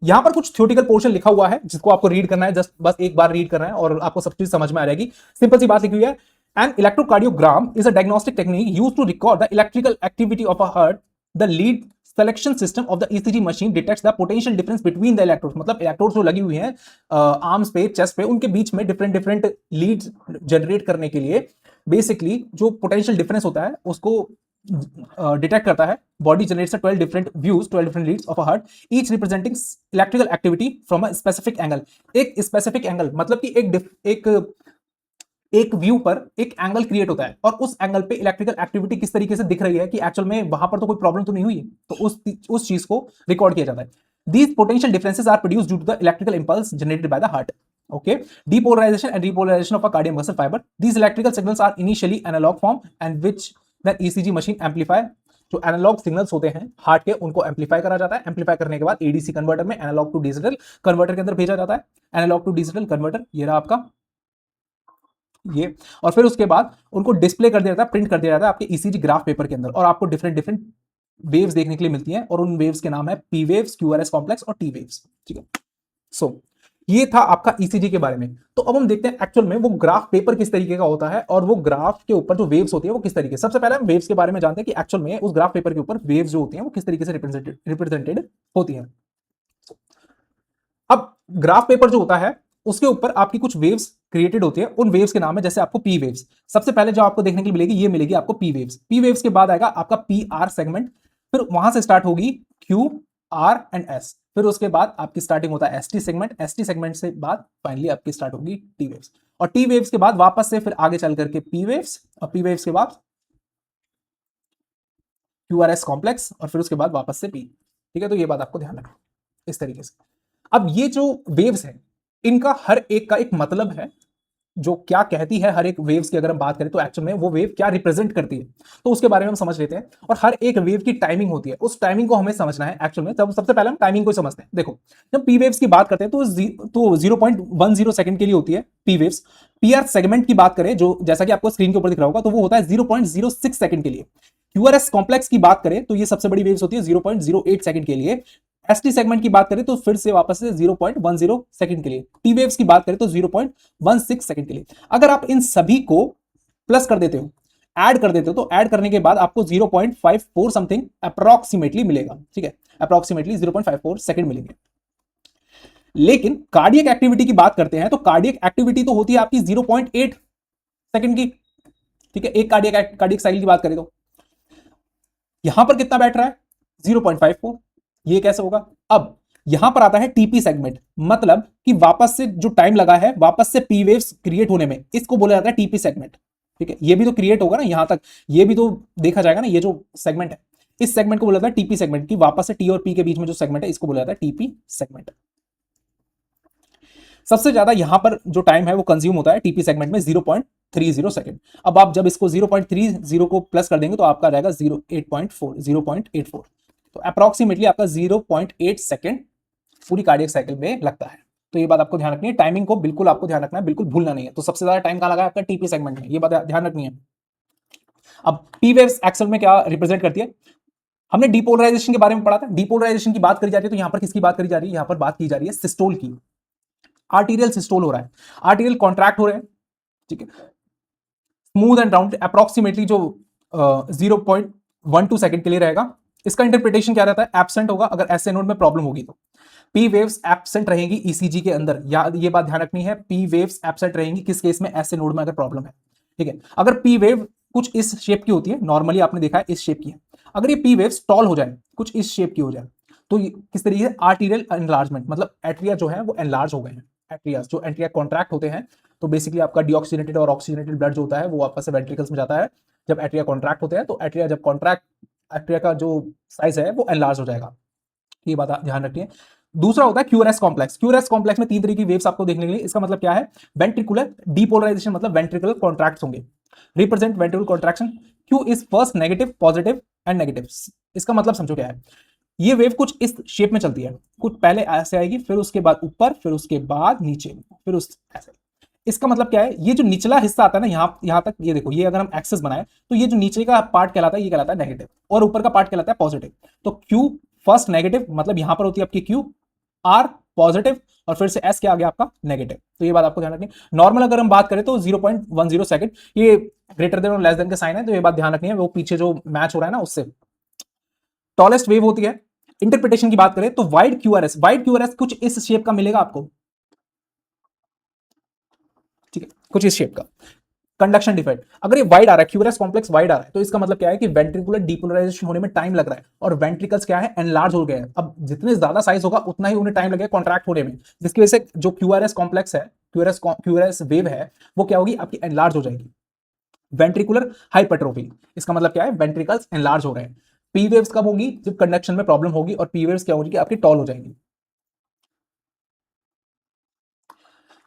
यहां पर कुछ थ्योरेटिकल पोर्शन लिखा हुआ है जिसको आपको रीड करना है, जस्ट बस एक बार रीड करना है और आपको सब चीज समझ में आ जाएगी। सिंपल सी बात लिखी हुई है, an electrocardiogram is a diagnostic technique used to record the electrical activity of a heart. The lead selection system of the ECG machine detects the potential difference between the electrodes. मतलब इलेक्ट्रोड्स जो लगी हुई हैं आर्म्स पे, चेस्ट पे, उनके बीच में डिफरेंट डिफरेंट लीड्स जनरेट करने के लिए बेसिकली जो पोटेंशियल डिफरेंस होता है उसको डिटेक्ट करता है। Body generates 12 different views, 12 different Leeds of a heart, each representing electrical activity from a specific angle. एक स्पेसिफिक एंगल मतलब कि एक व्यू पर एक एंगल क्रिएट होता है और उस एंगल पे इलेक्ट्रिकल एक्टिविटी किस तरीके से दिख रही है कि एक्चुअल में वहां पर तो कोई प्रॉब्लम तो नहीं हुई, तो उस चीज को रिकॉर्ड किया जाता है। These potential differences are produced due to the electrical impulse generated by the heart. Okay, depolarization and repolarization of a cardiac muscle fiber. These electrical signals are initially analog form and which then ECG machine amplify. जो एनालॉग सिग्नल्स होते हैं हार्ट के उनको एम्पलीफाई करा जाता है। एम्पलीफाई करने के बाद एडीसी कन्वर्टर में एनालॉग टू डिजिटल कन्वर्टर के अंदर भेजा जाता है। एनालॉग टू डिजिटल कन्वर्टर ये रहा आपका ये, और फिर उसके बाद उनको डिस्प्ले कर दिया जाता है, प्रिंट कर दिया जाता है आपके ईसीजी ग्राफ पेपर के अंदर, और आपको डिफरेंट डिफरेंट वेव्स देखने के लिए मिलती हैं, और उन वेव्स के नाम है पी वेव्स, क्यूआरएस कॉम्प्लेक्स और टी वेव्स। ठीक है, सो ये था आपका ईसीजी के बारे में। तो अब हम देखते हैं एक्चुअल में वो ग्राफ पेपर किस तरीके का होता है और वो ग्राफ के ऊपर जो वेव्स होती है वो किस तरीके से। सबसे पहले हम वेव्स के बारे में जानते हैं कि एक्चुअल में उस ग्राफ पेपर के ऊपर वेव्स जो होती हैं वो किस तरीके से रिप्रेजेंटेड होती हैं। अब ग्राफ पेपर जो होता है उसके ऊपर आपकी कुछ वेव्स क्रिएटेड होती है, उन वेव्स के नाम है जैसे आपको पी वेव्स। सबसे पहले जो आपको देखने के लिए मिलेगी ये मिलेगी आपको पी वेव्स। पी वेव्स के बाद आएगा आपका पी आर सेगमेंट, फिर वहां से स्टार्ट होगी क्यू आर एंड एस, फिर उसके बाद आपकी स्टार्टिंग होता है एसटी सेगमेंट, एसटी सेगमेंट से बाद फाइनली आपकी स्टार्ट होगी टी वेव्स, और टी वेव्स के बाद वापस से फिर आगे चल करके पी वेव्स, और पी वेव्स के बाद क्यूआरएस कॉम्प्लेक्स, और फिर उसके बाद वापस से पी। ठीक है, तो ये बात आपको ध्यान रखना इस तरीके से। अब ये जो वेव्स है इनका हर एक का एक मतलब है, जो क्या कहती है हर एक वेव्स की अगर हम बात करें तो एक्चुअल में वो वेव क्या रिप्रेजेंट करती है, तो उसके बारे में हम समझ लेते हैं। और हर एक वेव की टाइमिंग होती है, उस टाइमिंग को हमें समझना है एक्चुअल में। तब सबसे पहले हम टाइमिंग को समझते हैं। देखो, जब पी वेव्स की बात करते हैं तो 0.10 सेकंड के लिए होती है P waves. P R segment की बात करें जो जैसा कि आपको स्क्रीन के ऊपर दिख रहा होगा, तो वो होता है 0.06 सेकंड के लिए। क्यूआरएस कॉम्प्लेक्स की बात करें तो ये सबसे बड़ी वेव्स होती है 0.08 सेकंड के लिए। एसटी सेगमेंट की बात करें तो फिर से वापस से 0.10 सेकंड के लिए। टी वेव्स की बात करें तो 0.16 सेकंड के लिए। अगर आप इन सभी को प्लस कर देते हो, ऐड कर देते हो, तो ऐड करने के बाद आपको 0.54 समथिंग अप्रोक्सीमेटली मिलेगा। ठीक है, अप्रोक्सीमेटली 0.54 सेकंड मिलेंगे। लेकिन कार्डियक एक्टिविटी की बात करते हैं तो कार्डियक एक्टिविटी तो होती है आपकी 0.8 सेकंड की। ठीक है, एक कार्डियक साइकिल की बात करें तो यहां पर कितना बैठ रहा है 0.54। ये कैसे होगा? अब यहां पर आता है टीपी सेगमेंट, मतलब कि वापस से जो टाइम लगा है वापस से पी वेव्स क्रिएट होने में, इसको बोला जाता है टीपी सेगमेंट। ठीक है, ये भी तो क्रिएट होगा ना, यहां तक ये भी तो देखा जाएगा ना। ये जो सेगमेंट है इस सेगमेंट को बोला जाता है टीपी सेगमेंट, की वापस से टी और पी के बीच में जो सेगमेंट है इसको बोला जाता है टीपी सेगमेंट। सबसे ज्यादा यहां पर जो टाइम है वो कंज्यूम होता है टीपी सेगमेंट में 0.30 सेकंड। अब आप जब इसको 0.30 को प्लस कर देंगे तो आपका आ जाएगा 0.84। तो अप्रोक्सीमेटली आपका 0.8 सेकंड पूरी कार्डियक साइकिल में लगता है। तो ये बात आपको ध्यान रखनी है, टाइमिंग को बिल्कुल आपको ध्यान रखना है, बिल्कुल भूलना नहीं है। तो सबसे ज्यादा टाइम कहां लगा है आपका टीपी सेगमेंट में, ये बात ध्यान रखनी है। अब पी वेव्स एक्चुअल में क्या रिप्रेजेंट करती है? हमने डिपोलराइजेशन के बारे में पढ़ा था। डिपोलराइजेशन की बात करी जा रही है तो यहां पर किसकी बात करी जा रही है? यहां पर बात की जा रही है सिस्टोल की। आर्टीरियल सिस्टोल हो रहा है, आर्टीरियल कॉन्ट्रैक्ट हो रहे हैं। ठीक है, स्मूथ एंड राउंड अप्रोक्सीमेटली जो 0.12 सेकंड के लिए रहेगा। इसका इंटरप्रिटेशन क्या रहता है? एब्सेंट होगा अगर एसए नोड में प्रॉब्लम होगी तो। पी वेव्स एब्सेंट रहेंगी ईसीजी के अंदर, ये बात ध्यान रखनी है। पी वेव्स एब्सेंट रहेंगी किस केस में? एसए नोड में अगर प्रॉब्लम है। ठीक है, अगर पी वेव कुछ इस शेप की होती है, नॉर्मली आपने देखा है इस शेप की है, अगर ये पी वेव्स टॉल हो जाए, कुछ इस शेप की हो जाए, तो किस तरीके से? आर्टीरियल एनलार्जमेंट, मतलब एट्रिया जो है वो एनलार्ज हो गए हैं। एट्रिया जो एट्रिया कॉन्ट्रैक्ट होते हैं तो बेसिकली आपका डीऑक्सीजनेटेड और ऑक्सीजनेटेड ब्लड जो होता है वो वापस से वेंट्रिकल्स में जाता है। जब एट्रिया कॉन्ट्रैक्ट होते हैं तो एट्रिया जब कॉन्ट्रैक्ट, एट्रिया का जो साइज है वो एनलार्ज हो जाएगा। ये बात ध्यान रखिए। दूसरा होता है क्यूआरएस कॉम्प्लेक्स। क्यूआरएस कॉम्प्लेक्स में 3 तरह की वेव्स आपको देखने के लिए। इसका मतलब क्या है? वेंट्रिकुलर डीपोलराइजेशन, मतलब वेंट्रिकुलर कॉन्ट्रैक्ट्स होंगे, represent ventricular contraction. Q is first negative, positive and negative. इसका मतलब समझो क्या है। ये वेव कुछ इस शेप में चलती है, कुछ पहले ऐसे आएगी, फिर उसके बाद ऊपर, फिर उसके बाद नीचे, फिर उस ऐसे। इसका मतलब क्या है? ये जो निचला हिस्सा आता है ना, यहां तक, ये देखो, ये अगर हम एक्सेस बनाए तो ये जो नीचे का पार्ट कहलाता है, ये कहलाता है नेगेटिव, और ऊपर का पार्ट कहलाता है पॉजिटिव। तो क्यू फर्स्ट नेगेटिव, मतलब यहां पर होती है आपकी क्यू, आर पॉजिटिव, और फिर से एस क्या आ गया आपका नेगेटिव। तो ये बात आपको ध्यान रखनी। नॉर्मल अगर हम बात करें तो 0.10 सेकंड, ये ग्रेटर देन और लेस देन का साइन है, तो ये बात ध्यान रखनी है, वो पीछे जो मैच हो रहा है ना उससे। टॉलेस्ट वेव होती है। इंटरप्रिटेशन की बात करें तो वाइड क्यूआरएस, वाइड क्यूआरएस कुछ इस शेप का मिलेगा आपको, ठीक है, कुछ इस शेप का। कंडक्शन डिफेक्ट, अगर ये वाइड आ रहा है, क्यूआरएस कॉम्प्लेक्स वाइड आ रहा है, तो इसका मतलब क्या है कि वेंट्रिकुलर डीपोलराइजेशन होने में टाइम लग रहा है, और वेंट्रिकल्स क्या है, एनलार्ज हो गए हैं। अब जितने ज्यादा साइज होगा उतना ही उन्हें टाइम लगेगा कॉन्ट्रैक्ट होने में, जिसकी वजह से जो क्यूआरएस कॉम्प्लेक्स है, क्यूआरएस वेव है, वो क्या होगी, आपकी एनलार्ज हो जाएगी। वेंट्रिकुलर हाइपरट्रोफी, इसका मतलब क्या है, वेंट्रिकल्स एनलार्ज हो रहे हैं। पी वेव्स कब होगी? जब कंडक्शन में प्रॉब्लम होगी, और पी वेव्स क्या होगी, आपकी टॉल हो जाएंगी।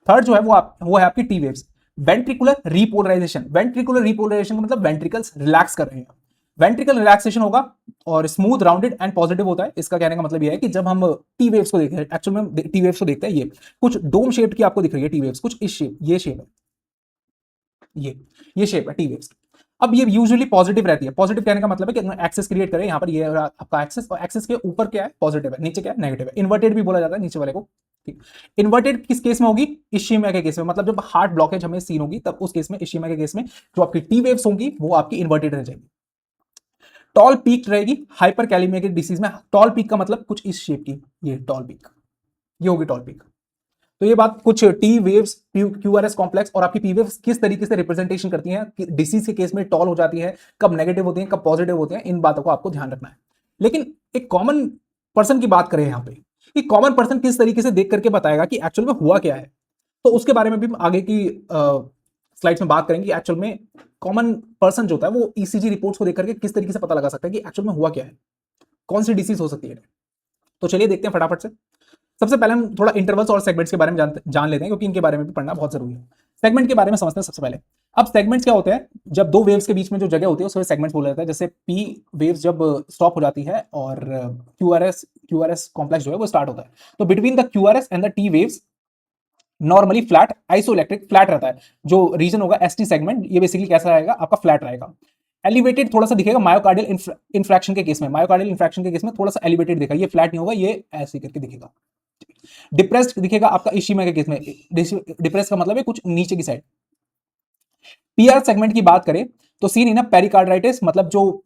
थर्ड जो है वो है आपकी T waves. Ventricular repolarisation, ventricular repolarisation का मतलब वेंट्रिकल्स रिलैक्स कर रहे हैं। वेंट्रिकल रिलैक्सेशन होगा और स्मूथ राउंडेड एंड पॉजिटिव होता है। इसका कहने का मतलब ये है कि जब हम टी वेव्स को देखते हैं, एक्चुअल में टी वेव्स को देखते हैं, ये कुछ डोम शेप की आपको दिख रही है टी वेव्स, कुछ इस शेप, ये शेप है, ये शेप है टी वेव्स। अब ये यूजुअली पॉजिटिव रहती है। पॉजिटिव कहने का मतलब है कि एक्सेस क्रिएट करें, यहां पर ये आपका एक्सेस, और एक्सेस के ऊपर क्या है, पॉजिटिव है, नीचे क्या है, नेगेटिव है। इन्वर्टेड भी बोला जाता है नीचे वाले को। ठीक, इन्वर्टेड किस केस में होगी? इश्चिमिया के केस में, मतलब जब हार्ट ब्लॉकेज हमें सीन होगी, तब उस केस में, इश्चिमिया के केस में, जो आपकी टी वेव्स होंगी वो आपकी इन्वर्टेड रह जाएगी। टॉल पीक रहेगी हाइपर कैलिमिया के डिसीज में। टॉल पीक का मतलब कुछ इस शेप की, ये टॉल पीक, ये होगी टॉल पीक। तो ये बात कुछ टी वेव्स, क्यूआरएस कॉम्प्लेक्स और आपकी पी वेव्स किस तरीके से रिप्रेजेंटेशन करती हैं, कि डिसीज के केस में टॉल हो जाती है, कब नेगेटिव होती है, कब पॉजिटिव होती है, इन बातों को आपको ध्यान रखना है। लेकिन एक कॉमन पर्सन की बात करें यहां पे, कि कॉमन पर्सन किस तरीके से देख करके बताएगा कि एक्चुअल में हुआ क्या है, तो उसके बारे में भी हम आगे की स्लाइड्स में बात करेंगे। एक्चुअल में कॉमन पर्सन जो होता है वो ईसीजी रिपोर्ट्स को देख करके किस तरीके से पता लगा सकता है कि एक्चुअल में हुआ क्या है, कौन सी डिसीज हो सकती है। तो चलिए देखते हैं फटाफट से। सबसे पहले हम थोड़ा इंटरवल्स और सेगमेंट्स के बारे में जान लेते हैं, क्योंकि इनके बारे में भी पढ़ना बहुत जरूरी है। सेगमेंट के बारे में समझते हैं सबसे पहले। अब सेगमेंट्स क्या होते हैं? जब दो वेव्स के बीच में जो जगह होती है उसको सेगमेंट्स बोला जाता है। जैसे पी वेव्स जब स्टॉप हो जाती है और क्यूआरएस कॉम्प्लेक्स जो है वो स्टार्ट होता है, तो between the QRS and the T waves normally flat isoelectric flat रहता है। जो रीजन होगा एसटी सेगमेंट, ये बेसिकली कैसा रहेगा, आपका फ्लैट रहेगा। एलिवेटेड थोड़ा सा दिखेगा मायोकार्डियल इंफ्रैक्शन के केस में, मायोकार्डियल इंफ्रैक्शन के केस में थोड़ा सा एलिवेटेड दिखेगा, ये फ्लैट नहीं होगा, ये ऐसे करके दिखेगा। डिप्रेस्ड दिखेगा आपका इश्चिमिया के केस में। डिप्रेस का मतलब है कुछ नीचे की साइड। पीआर सेगमेंट की बात करें तो सीन इन पेरिकार्डाइटिस, मतलब जो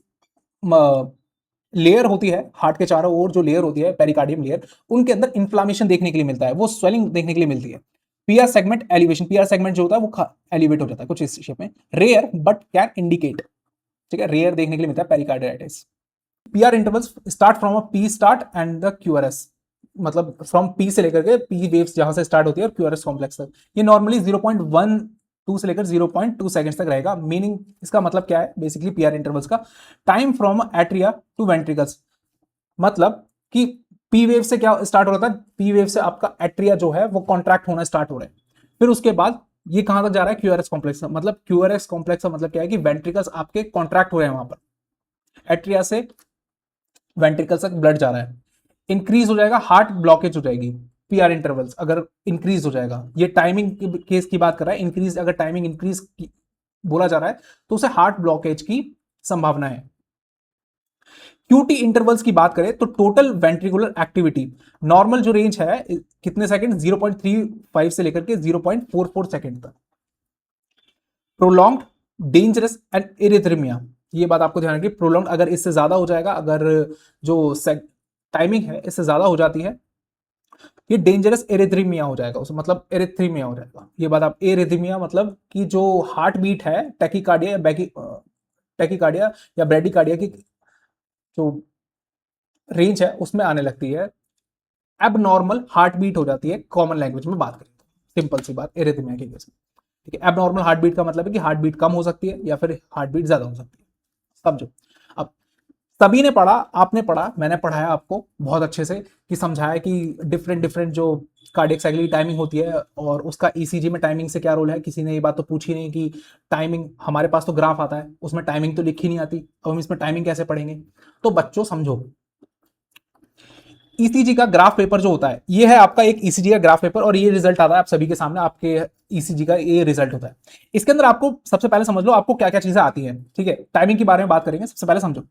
लेयर होती है हार्ट के चारों ओर, जो लेयर होती है पेरिकार्डियम लेयर, उनके अंदर इंफ्लामेशन देखने के लिए मिलता है, वो स्वेलिंग देखने के लिए मिलती है। PR segment elevation, PR segment जो होता है वो एलिवेट हो जाता है कुछ इस शेप में। रेयर बट कैन इंडिकेट, ठीक है, रेयर देखने के लिए मिलता है pericarditis. PR intervals start from a P start and the QRS, मतलब फ्रॉम पी से लेकर के पी वेव्स जहां से स्टार्ट होती है और क्यूआरएस कॉम्प्लेक्स तक, ये नॉर्मली 0.12 से लेकर 0.2 सेकंड्स तक रहेगा। मीनिंग इसका मतलब क्या है बेसिकली पीआर इंटरवल्स का? Time from atria to ventricles, मतलब कि पी वेव से क्या स्टार्ट हो रहा था, पी वेव से आपका एट्रिया जो है वो कॉन्ट्रैक्ट होना स्टार्ट हो रहा है, फिर उसके बाद ये कहां तक जा रहा है, क्यूआरएस कॉम्प्लेक्स। मतलब क्यूआरएस कॉम्प्लेक्स का मतलब क्या है कि वेंट्रिकल्स आपके कॉन्ट्रैक्ट हो रहे हैं वहां पर, एट्रिया से वेंट्रिकल्स तक ब्लड जा रहा है। इंक्रीज हो जाएगा, हार्ट ब्लॉकेज हो जाएगी। पीआर इंटरवल्स अगर इंक्रीज हो जाएगा, ये टाइमिंग केस की बात कर रहा है, इंक्रीज, अगर टाइमिंग इंक्रीज बोला जा रहा है तो उसे हार्ट ब्लॉकेज की संभावना है। क्यूटी इंटरवल्स की बात करें तो टोटल वेंट्रिकुलर एक्टिविटी, नॉर्मल जो रेंज है कितने सेकंड, 0.35 से लेकर के 0.44 सेकंड तक। प्रोलॉन्ग डेंजरस एंड इरिथ्मिया, ये बात आपको ध्यान रखिए, प्रोलॉन्ग अगर इससे ज्यादा हो जाएगा, अगर जो टाइमिंग है इससे ज्यादा हो जाती है, ये डेंजरस एरिथ्मिया हो जाएगा, उसे मतलब एरिथ्मिया हो जाएगा। ये बात आप, एरिथ्मिया मतलब कि जो हार्ट बीट है टैकीकार्डिया या टैकीकार्डिया या ब्रेडिकार्डिया की जो रेंज है उसमें आने लगती है, एबनॉर्मल हार्ट बीट हो जाती है, कॉमन लैंग्वेज में बात करें तो सिंपल सी बात एरिथ्मिया के केस में। ठीक है, एबनॉर्मल हार्ट बीट का मतलब है कि हार्ट बीट कम हो सकती है या फिर हार्ट बीट ज्यादा हो सकती है, समझो। अब सभी ने पढ़ा, आपने पढ़ा, मैंने पढ़ाया आपको बहुत अच्छे से, कि समझाया कि डिफरेंट डिफरेंट जो कार्डियक साइकिल की टाइमिंग होती है और उसका ईसीजी में टाइमिंग से क्या रोल है। किसी ने ये बात तो पूछी नहीं कि टाइमिंग, हमारे पास तो ग्राफ आता है उसमें टाइमिंग तो लिखी नहीं आती, अब हम इसमें टाइमिंग कैसे पढ़ेंगे। तो बच्चों समझो, ईसीजी का ग्राफ पेपर जो होता है, ये है आपका एक ईसीजी का ग्राफ पेपर, और ये रिजल्ट आता है आप सभी के सामने, आपके ईसीजी का ये रिजल्ट होता है। इसके अंदर आपको सबसे पहले समझ लो आपको क्या क्या चीजें आती हैं, ठीक है। टाइमिंग के बारे में बात करेंगे, सबसे पहले समझो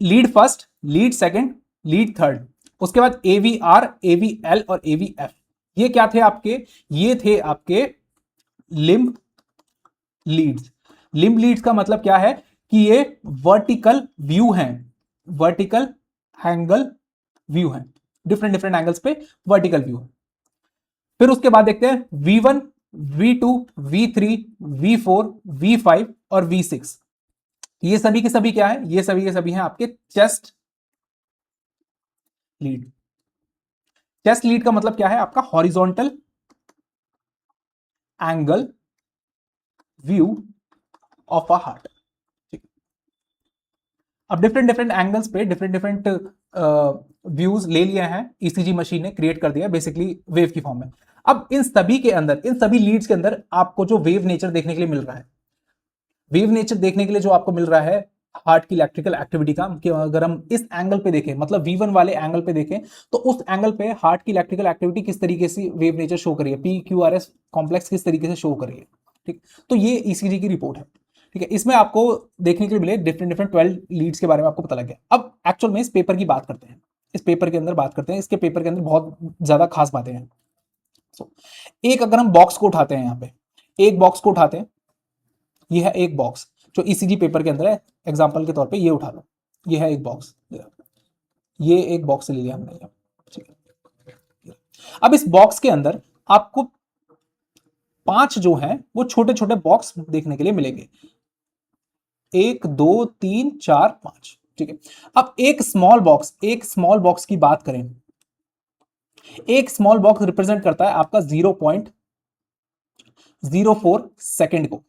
lead first, lead second, lead third, उसके बाद एवीआर, एवीएल और एवीएफ। ये क्या थे आपके, ये थे आपके लिम्ब लीड्स। लिम्ब लीड्स का मतलब क्या है कि ये वर्टिकल व्यू हैं, वर्टिकल एंगल व्यू हैं, डिफरेंट डिफरेंट एंगल्स पे वर्टिकल व्यू है। फिर उसके बाद देखते हैं V1, V2, V3, V4, V5 और V6। ये सभी के सभी क्या है, ये सभी के सभी हैं आपके चेस्ट लीड। चेस्ट लीड का मतलब क्या है, आपका horizontal angle view of a heart. अब डिफरेंट डिफरेंट एंगल्स पे डिफरेंट डिफरेंट व्यूज ले लिए हैं, ईसीजी मशीन ने क्रिएट कर दिया बेसिकली वेव की फॉर्म में। अब इन सभी के अंदर, इन सभी लीड्स के अंदर आपको जो वेव नेचर देखने के लिए मिल रहा है, वेव नेचर देखने के लिए जो आपको मिल रहा है हार्ट की इलेक्ट्रिकल एक्टिविटी का, कि अगर हम इस एंगल पे देखें, मतलब V1 वाले एंगल पे देखें, तो उस एंगल पे हार्ट की इलेक्ट्रिकल एक्टिविटी किस तरीके से वेव नेचर शो करिए, PQRS कॉम्प्लेक्स किस तरीके से शो करिए, ठीक। तो ये ईसीजी की रिपोर्ट है, ठीक है। इसमें आपको देखने के लिए मिले डिफरेंट डिफरेंट 12 लीड्स के बारे में आपको पता लग गया। अब एक्चुअल में इस पेपर की बात करते हैं, इस पेपर के अंदर बात करते हैं, इसके पेपर के अंदर बहुत ज्यादा खास बातें हैं। एक अगर हम बॉक्स को उठाते हैं, यहाँ पे एक बॉक्स को उठाते हैं, ये है एक बॉक्स जो ईसीजी पेपर के अंदर है। एग्जांपल के तौर पे ये उठा लो, ये है एक बॉक्स, ये एक बॉक्स ले लिया हमने, ठीक है। अब इस बॉक्स के अंदर आपको 5 जो हैं वो छोटे छोटे बॉक्स देखने के लिए मिलेंगे, 1 2 3 4 5, ठीक है। अब एक स्मॉल बॉक्स, एक स्मॉल बॉक्स की बात करें, एक स्मॉल बॉक्स रिप्रेजेंट करता है आपका 0.04 सेकेंड को,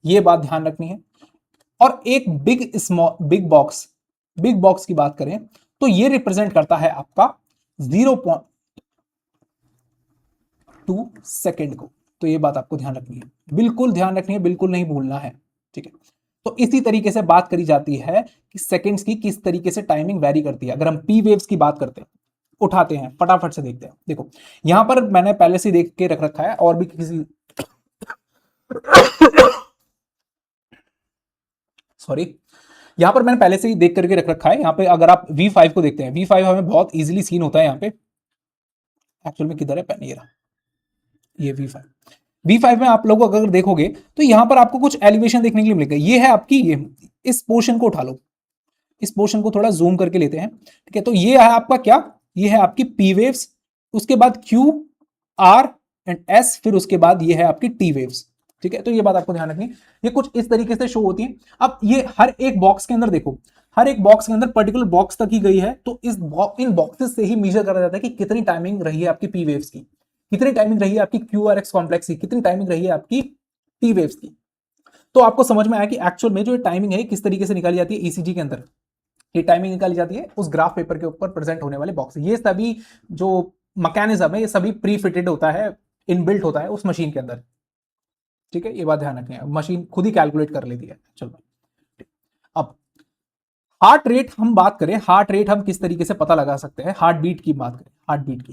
यह बात ध्यान रखनी है। और एक बिग बॉक्स की बात करें तो यह रिप्रेजेंट करता है आपका 0.2 सेकेंड को। तो यह बात आपको ध्यान रखनी है, बिल्कुल ध्यान रखनी है, बिल्कुल नहीं भूलना है, ठीक है। तो इसी तरीके से बात करी जाती है कि सेकंड्स की किस तरीके से टाइमिंग वेरी करती है। अगर हम पी वेव्स की बात करते हैं, उठाते हैं, फटाफट से देखते हैं। देखो यहां पर मैंने पहले से देख के रख रखा है, और भी किसी सॉरी, यहां पर मैंने पहले से ही देख करके रख रखा है। यहां पे अगर आप V5 को देखते हैं, V5 हमें बहुत इजीली सीन होता है। यहां पे एक्चुअल में किधर है पेन, ये रहा, ये V5 में आप लोग अगर देखोगे तो यहां पर आपको कुछ एलिवेशन देखने के लिए मिलेगा। ये है आपकी, ये इस पोर्शन को उठा लो, इस पोर्शन को थोड़ा जूम करके लेते हैं, ठीक है। तो ये है आपका क्या, ये है आपकी पी वेव्स, उसके बाद Q R एंड S, फिर उसके बाद ये है आपकी टी वेव्स, ठीक है। तो ये बात आपको ध्यान रखनी है, ये कुछ इस तरीके से शो होती है। अब ये हर एक बॉक्स के अंदर देखो, हर एक बॉक्स के अंदर पर्टिकुलर बॉक्स तक ही गई है, तो इन बॉक्सेस से ही मेजर करा जाता है कि कितनी टाइमिंग रही है आपकी पी वेव्स की, कितनी टाइमिंग रही है आपकी QRX कॉम्प्लेक्स की, कितनी टाइमिंग रही है आपकी टी वेव्स की। तो आपको समझ में आया कि एक्चुअल में जो टाइमिंग है किस तरीके से निकाली जाती है ईसीजी के अंदर। ये टाइमिंग निकाली जाती है उस ग्राफ पेपर के ऊपर प्रेजेंट होने वाले बॉक्स। ये सभी जो मैकेनिज्म है, ये सभी प्री फिटेड होता है, इनबिल्ट होता है उस मशीन के अंदर, ठीक है। ये बात ध्यान रखनी है, मशीन खुद ही कैलकुलेट कर लेती है। चलो अब हार्ट रेट हम बात करें, हार्ट रेट हम किस तरीके से पता लगा सकते हैं, हार्ट बीट की बात करें,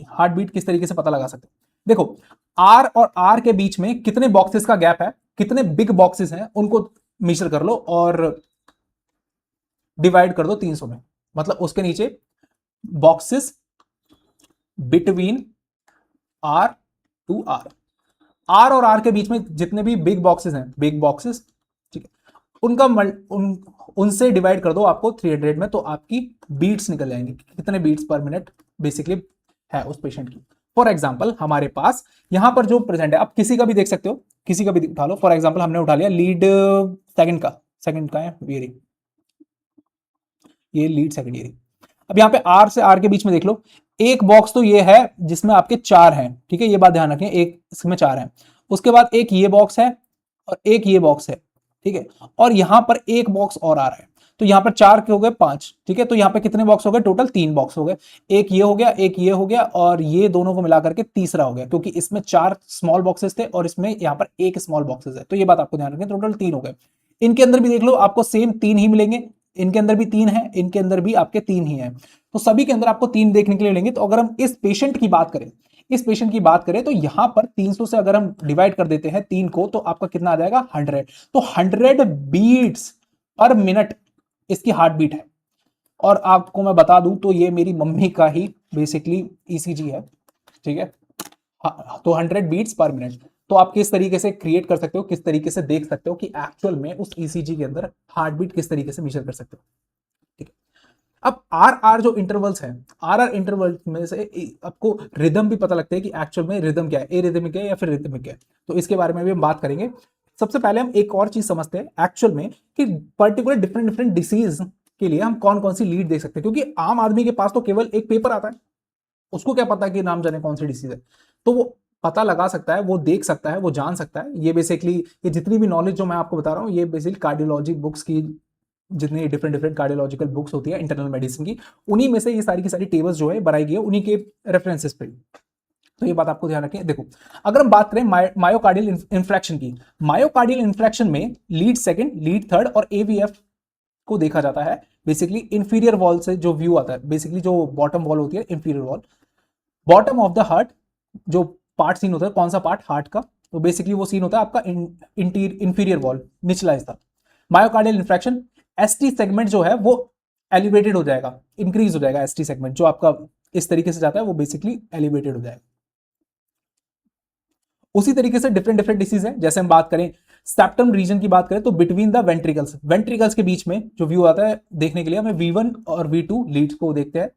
हार्ट बीट किस तरीके से पता लगा सकते हैं। देखो आर और आर के बीच में कितने बॉक्सेस का गैप है, कितने बिग बॉक्सेस हैं, उनको मेजर कर लो और डिवाइड कर दो 300 में, मतलब उसके नीचे boxes between R to R, R और आर के बीच में जितने भी बिग बॉक्सेस हैं, बिग बॉक्सेस, ठीक है, उनका उनसे डिवाइड कर दो आपको 300 में, तो आपकी बीट्स निकल जाएंगे, कितने बीट्स पर मिनट बेसिकली है उस पेशेंट की। फॉर एग्जाम्पल हमारे पास यहां पर जो प्रेजेंट है, आप किसी का भी देख सकते हो, किसी का भी उठा लो। फॉर एग्जाम्पल हमने उठा लिया लीड सेकंड का है ये लीड सेकेंडरी। अब यहाँ पे आर से आर के बीच में देख लो, एक बॉक्स तो ये है जिसमें आपके 4 हैं, ठीक है, ये बात ध्यान रखें, एक इसमें 4 हैं। उसके बाद एक ये बॉक्स है और एक ये बॉक्स है, ठीक है, और यहां पर एक बॉक्स और आ रहा है। तो यहाँ पर 4 के हो गए 5, ठीक है। तो यहाँ पे कितने बॉक्स हो गए? टोटल 3 बॉक्स हो गए, एक ये हो गया, एक ये हो गया, और ये दोनों को मिलाकर के तीसरा हो गया, क्योंकि इसमें 4 स्मॉल बॉक्सेस थे और इसमें यहाँ पर एक स्मॉल बॉक्सेस है। तो ये बात आपको ध्यान रखनी, टोटल 3 हो गए। इनके अंदर भी देख लो, आपको सेम 3 ही मिलेंगे, इनके अंदर भी 3 है, इनके अंदर भी आपके 3 ही है, तो सभी के अंदर आपको 3 देखने के लिए मिलेंगे। तो अगर हम इस पेशेंट की बात करें, इस पेशेंट की बात करें, तो यहां पर 300 से अगर हम डिवाइड कर देते हैं 3 को, तो आपका कितना आ जाएगा? 100। तो 100 बीट्स पर मिनट इसकी हार्ट बीट है। और आपको मैं बता दूं तो ये मेरी मम्मी का ही बेसिकली ईसीजी है, ठीक है। तो 100 बीट्स पर मिनट। तो आप किस तरीके से क्रिएट कर सकते हो, किस तरीके से देख सकते हो कि एक्चुअल में उस ईसीजी के अंदर हार्ट बीट किस तरीके से मेजर कर सकते हो, ठीक है। अब आर जो इंटरवल्स हैं, आर इंटरवल में से आपको रिदम भी पता लगता है कि एक्चुअल में रिदम क्या है, ए रिदमिक है या फिर रिदमिक है। तो इसके बारे में भी हम बात करेंगे। सबसे पहले हम एक और चीज समझते हैं एक्चुअल में कि पर्टिकुलर डिफरेंट डिफरेंट डिसीज के लिए हम कौन कौन सी लीड देख सकते हैं, क्योंकि आम आदमी के पास तो केवल एक पेपर आता है, उसको क्या पता कि नाम जाने कौन सी डिसीज है। तो वो पता लगा सकता है, वो देख सकता है, वो जान सकता है। ये बेसिकली ये जितनी भी नॉलेज जो मैं आपको बता रहा हूँ, ये बेसिकली कार्डियोलॉजी बुक्स की, जितनी डिफरेंट डिफरेंट कार्डियोलॉजिकल बुक्स होती है इंटरनल मेडिसिन की, उन्हीं में से ये सारी की सारी टेबल्स जो है बनाई गई है, उन्हीं के रेफरेंसेस पे। तो ये बात आपको ध्यान रखें। देखो, अगर हम बात करें मायोकार्डियल इंफ्रैक्शन की, मायोकार्डियल इंफ्रैक्शन में लीड सेकंड, लीड थर्ड और एवीएफ को देखा जाता है। बेसिकली इंफीरियर वॉल से जो व्यू आता है, बेसिकली जो बॉटम वॉल होती है inferior wall, bottom of the heart जो पार्ट सीन होता है, कौन सा पार्ट? हार्ट का। तो बेसिकली वो सीन होता है आपका इंफीरियर वॉल, निचला हिस्सा। मायोकार्डियल इंफ्रैक्शन, एसटी सेगमेंट जो है वो एलिवेटेड हो जाएगा, इंक्रीज हो जाएगा। एसटी सेगमेंट जो आपका इस तरीके से जाता है वो बेसिकली एलिवेटेड हो जाएगा। उसी तरीके से डिफरेंट डिफरेंट डिसीज है। जैसे हम बात करें सेप्टम रीजन की बात करें, तो बिटवीन द वेंट्रिकल्स, वेंट्रिकल्स के बीच में जो व्यू आता है देखने के लिए, हमें V1 और V2 लीड्स को देखते हैं।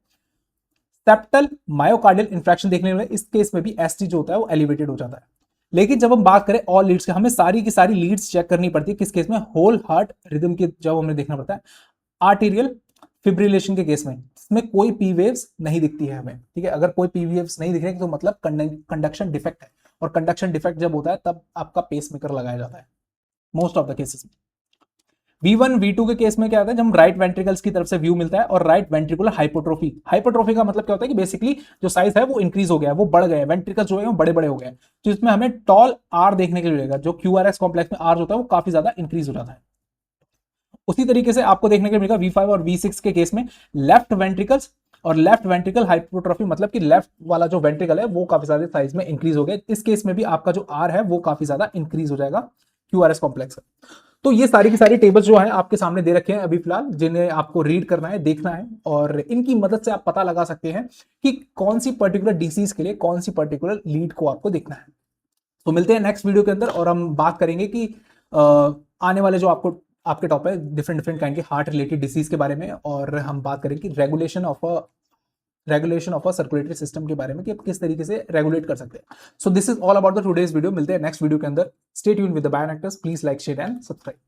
सेप्टल मायोकार्डियल इंफ्रैक्शन देखने में इस केस में भी एसटी जो होता है वो एलिवेटेड हो जाता है। लेकिन जब हम बात करें ऑल लीड्स के, हमें सारी की सारी लीड्स चेक करनी पड़ती है। किस केस में? होल हार्ट रिदम की जब हमें देखना पड़ता है। आर्टीरियल फिब्रिलेशन के केस में इसमें कोई पी वेव्स नहीं दिखती है हमें, ठीक है। अगर कोई पी वेव्स नहीं दिख रहे तो मतलब कंडक्शन डिफेक्ट है, और कंडक्शन डिफेक्ट जब होता है तब आपका पेसमेकर लगाया जाता है मोस्ट ऑफ द केसेस में। V1 V2 के केस में क्या होता है, जब हम राइट वेंट्रिकल्स की तरफ से व्यू मिलता है, और राइट वेंट्रिकुलर हाइपोट्रोफी, हाइपोट्रोफी का मतलब क्या होता है कि बेसिकली जो साइज है वो इंक्रीज हो गया है, वो बढ़ गए, वेंट्रिकल्स जो है वो बड़े बड़े हो गए। तो इसमें हमें टॉल आर देखने के लिए मिलेगा, जो QRS कॉम्प्लेक्स में आर होता है वो काफी ज्यादा इंक्रीज हो जाता है। उसी तरीके से आपको देखने को मिलेगा V5 और V6 के केस में लेफ्ट वेंट्रिकल्स और लेफ्ट वेंट्रिकल हाइपोट्रोफी, मतलब कि लेफ्ट वाला जो वेंट्रिकल है वो काफी ज्यादा साइज में इंक्रीज हो गया। इस केस में भी आपका जो आर है वो काफी ज्यादा इंक्रीज हो जाएगा QRS कॉम्प्लेक्स। तो ये सारी की सारी टेबल्स जो है आपके सामने दे रखे हैं अभी फिलहाल, जिन्हें आपको रीड करना है, देखना है, और इनकी मदद से आप पता लगा सकते हैं कि कौन सी पर्टिकुलर डिसीज के लिए कौन सी पर्टिकुलर लीड को आपको देखना है। तो मिलते हैं नेक्स्ट वीडियो के अंदर, और हम बात करेंगे कि आने वाले जो आपको आपके टॉपिक है डिफरेंट डिफरेंट काइंड के हार्ट रिलेटेड डिसीज के बारे में, और हम बात करेंगे regulation of a circulatory system के बारे में कि आप किस तरीके से रेगुलेट कर सकते हैं। So this is all about the today's video. मिलते हैं नेक्स्ट वीडियो के अंदर। स्टे ट्यून्ड विद द बायोन actors. Please like, share and subscribe.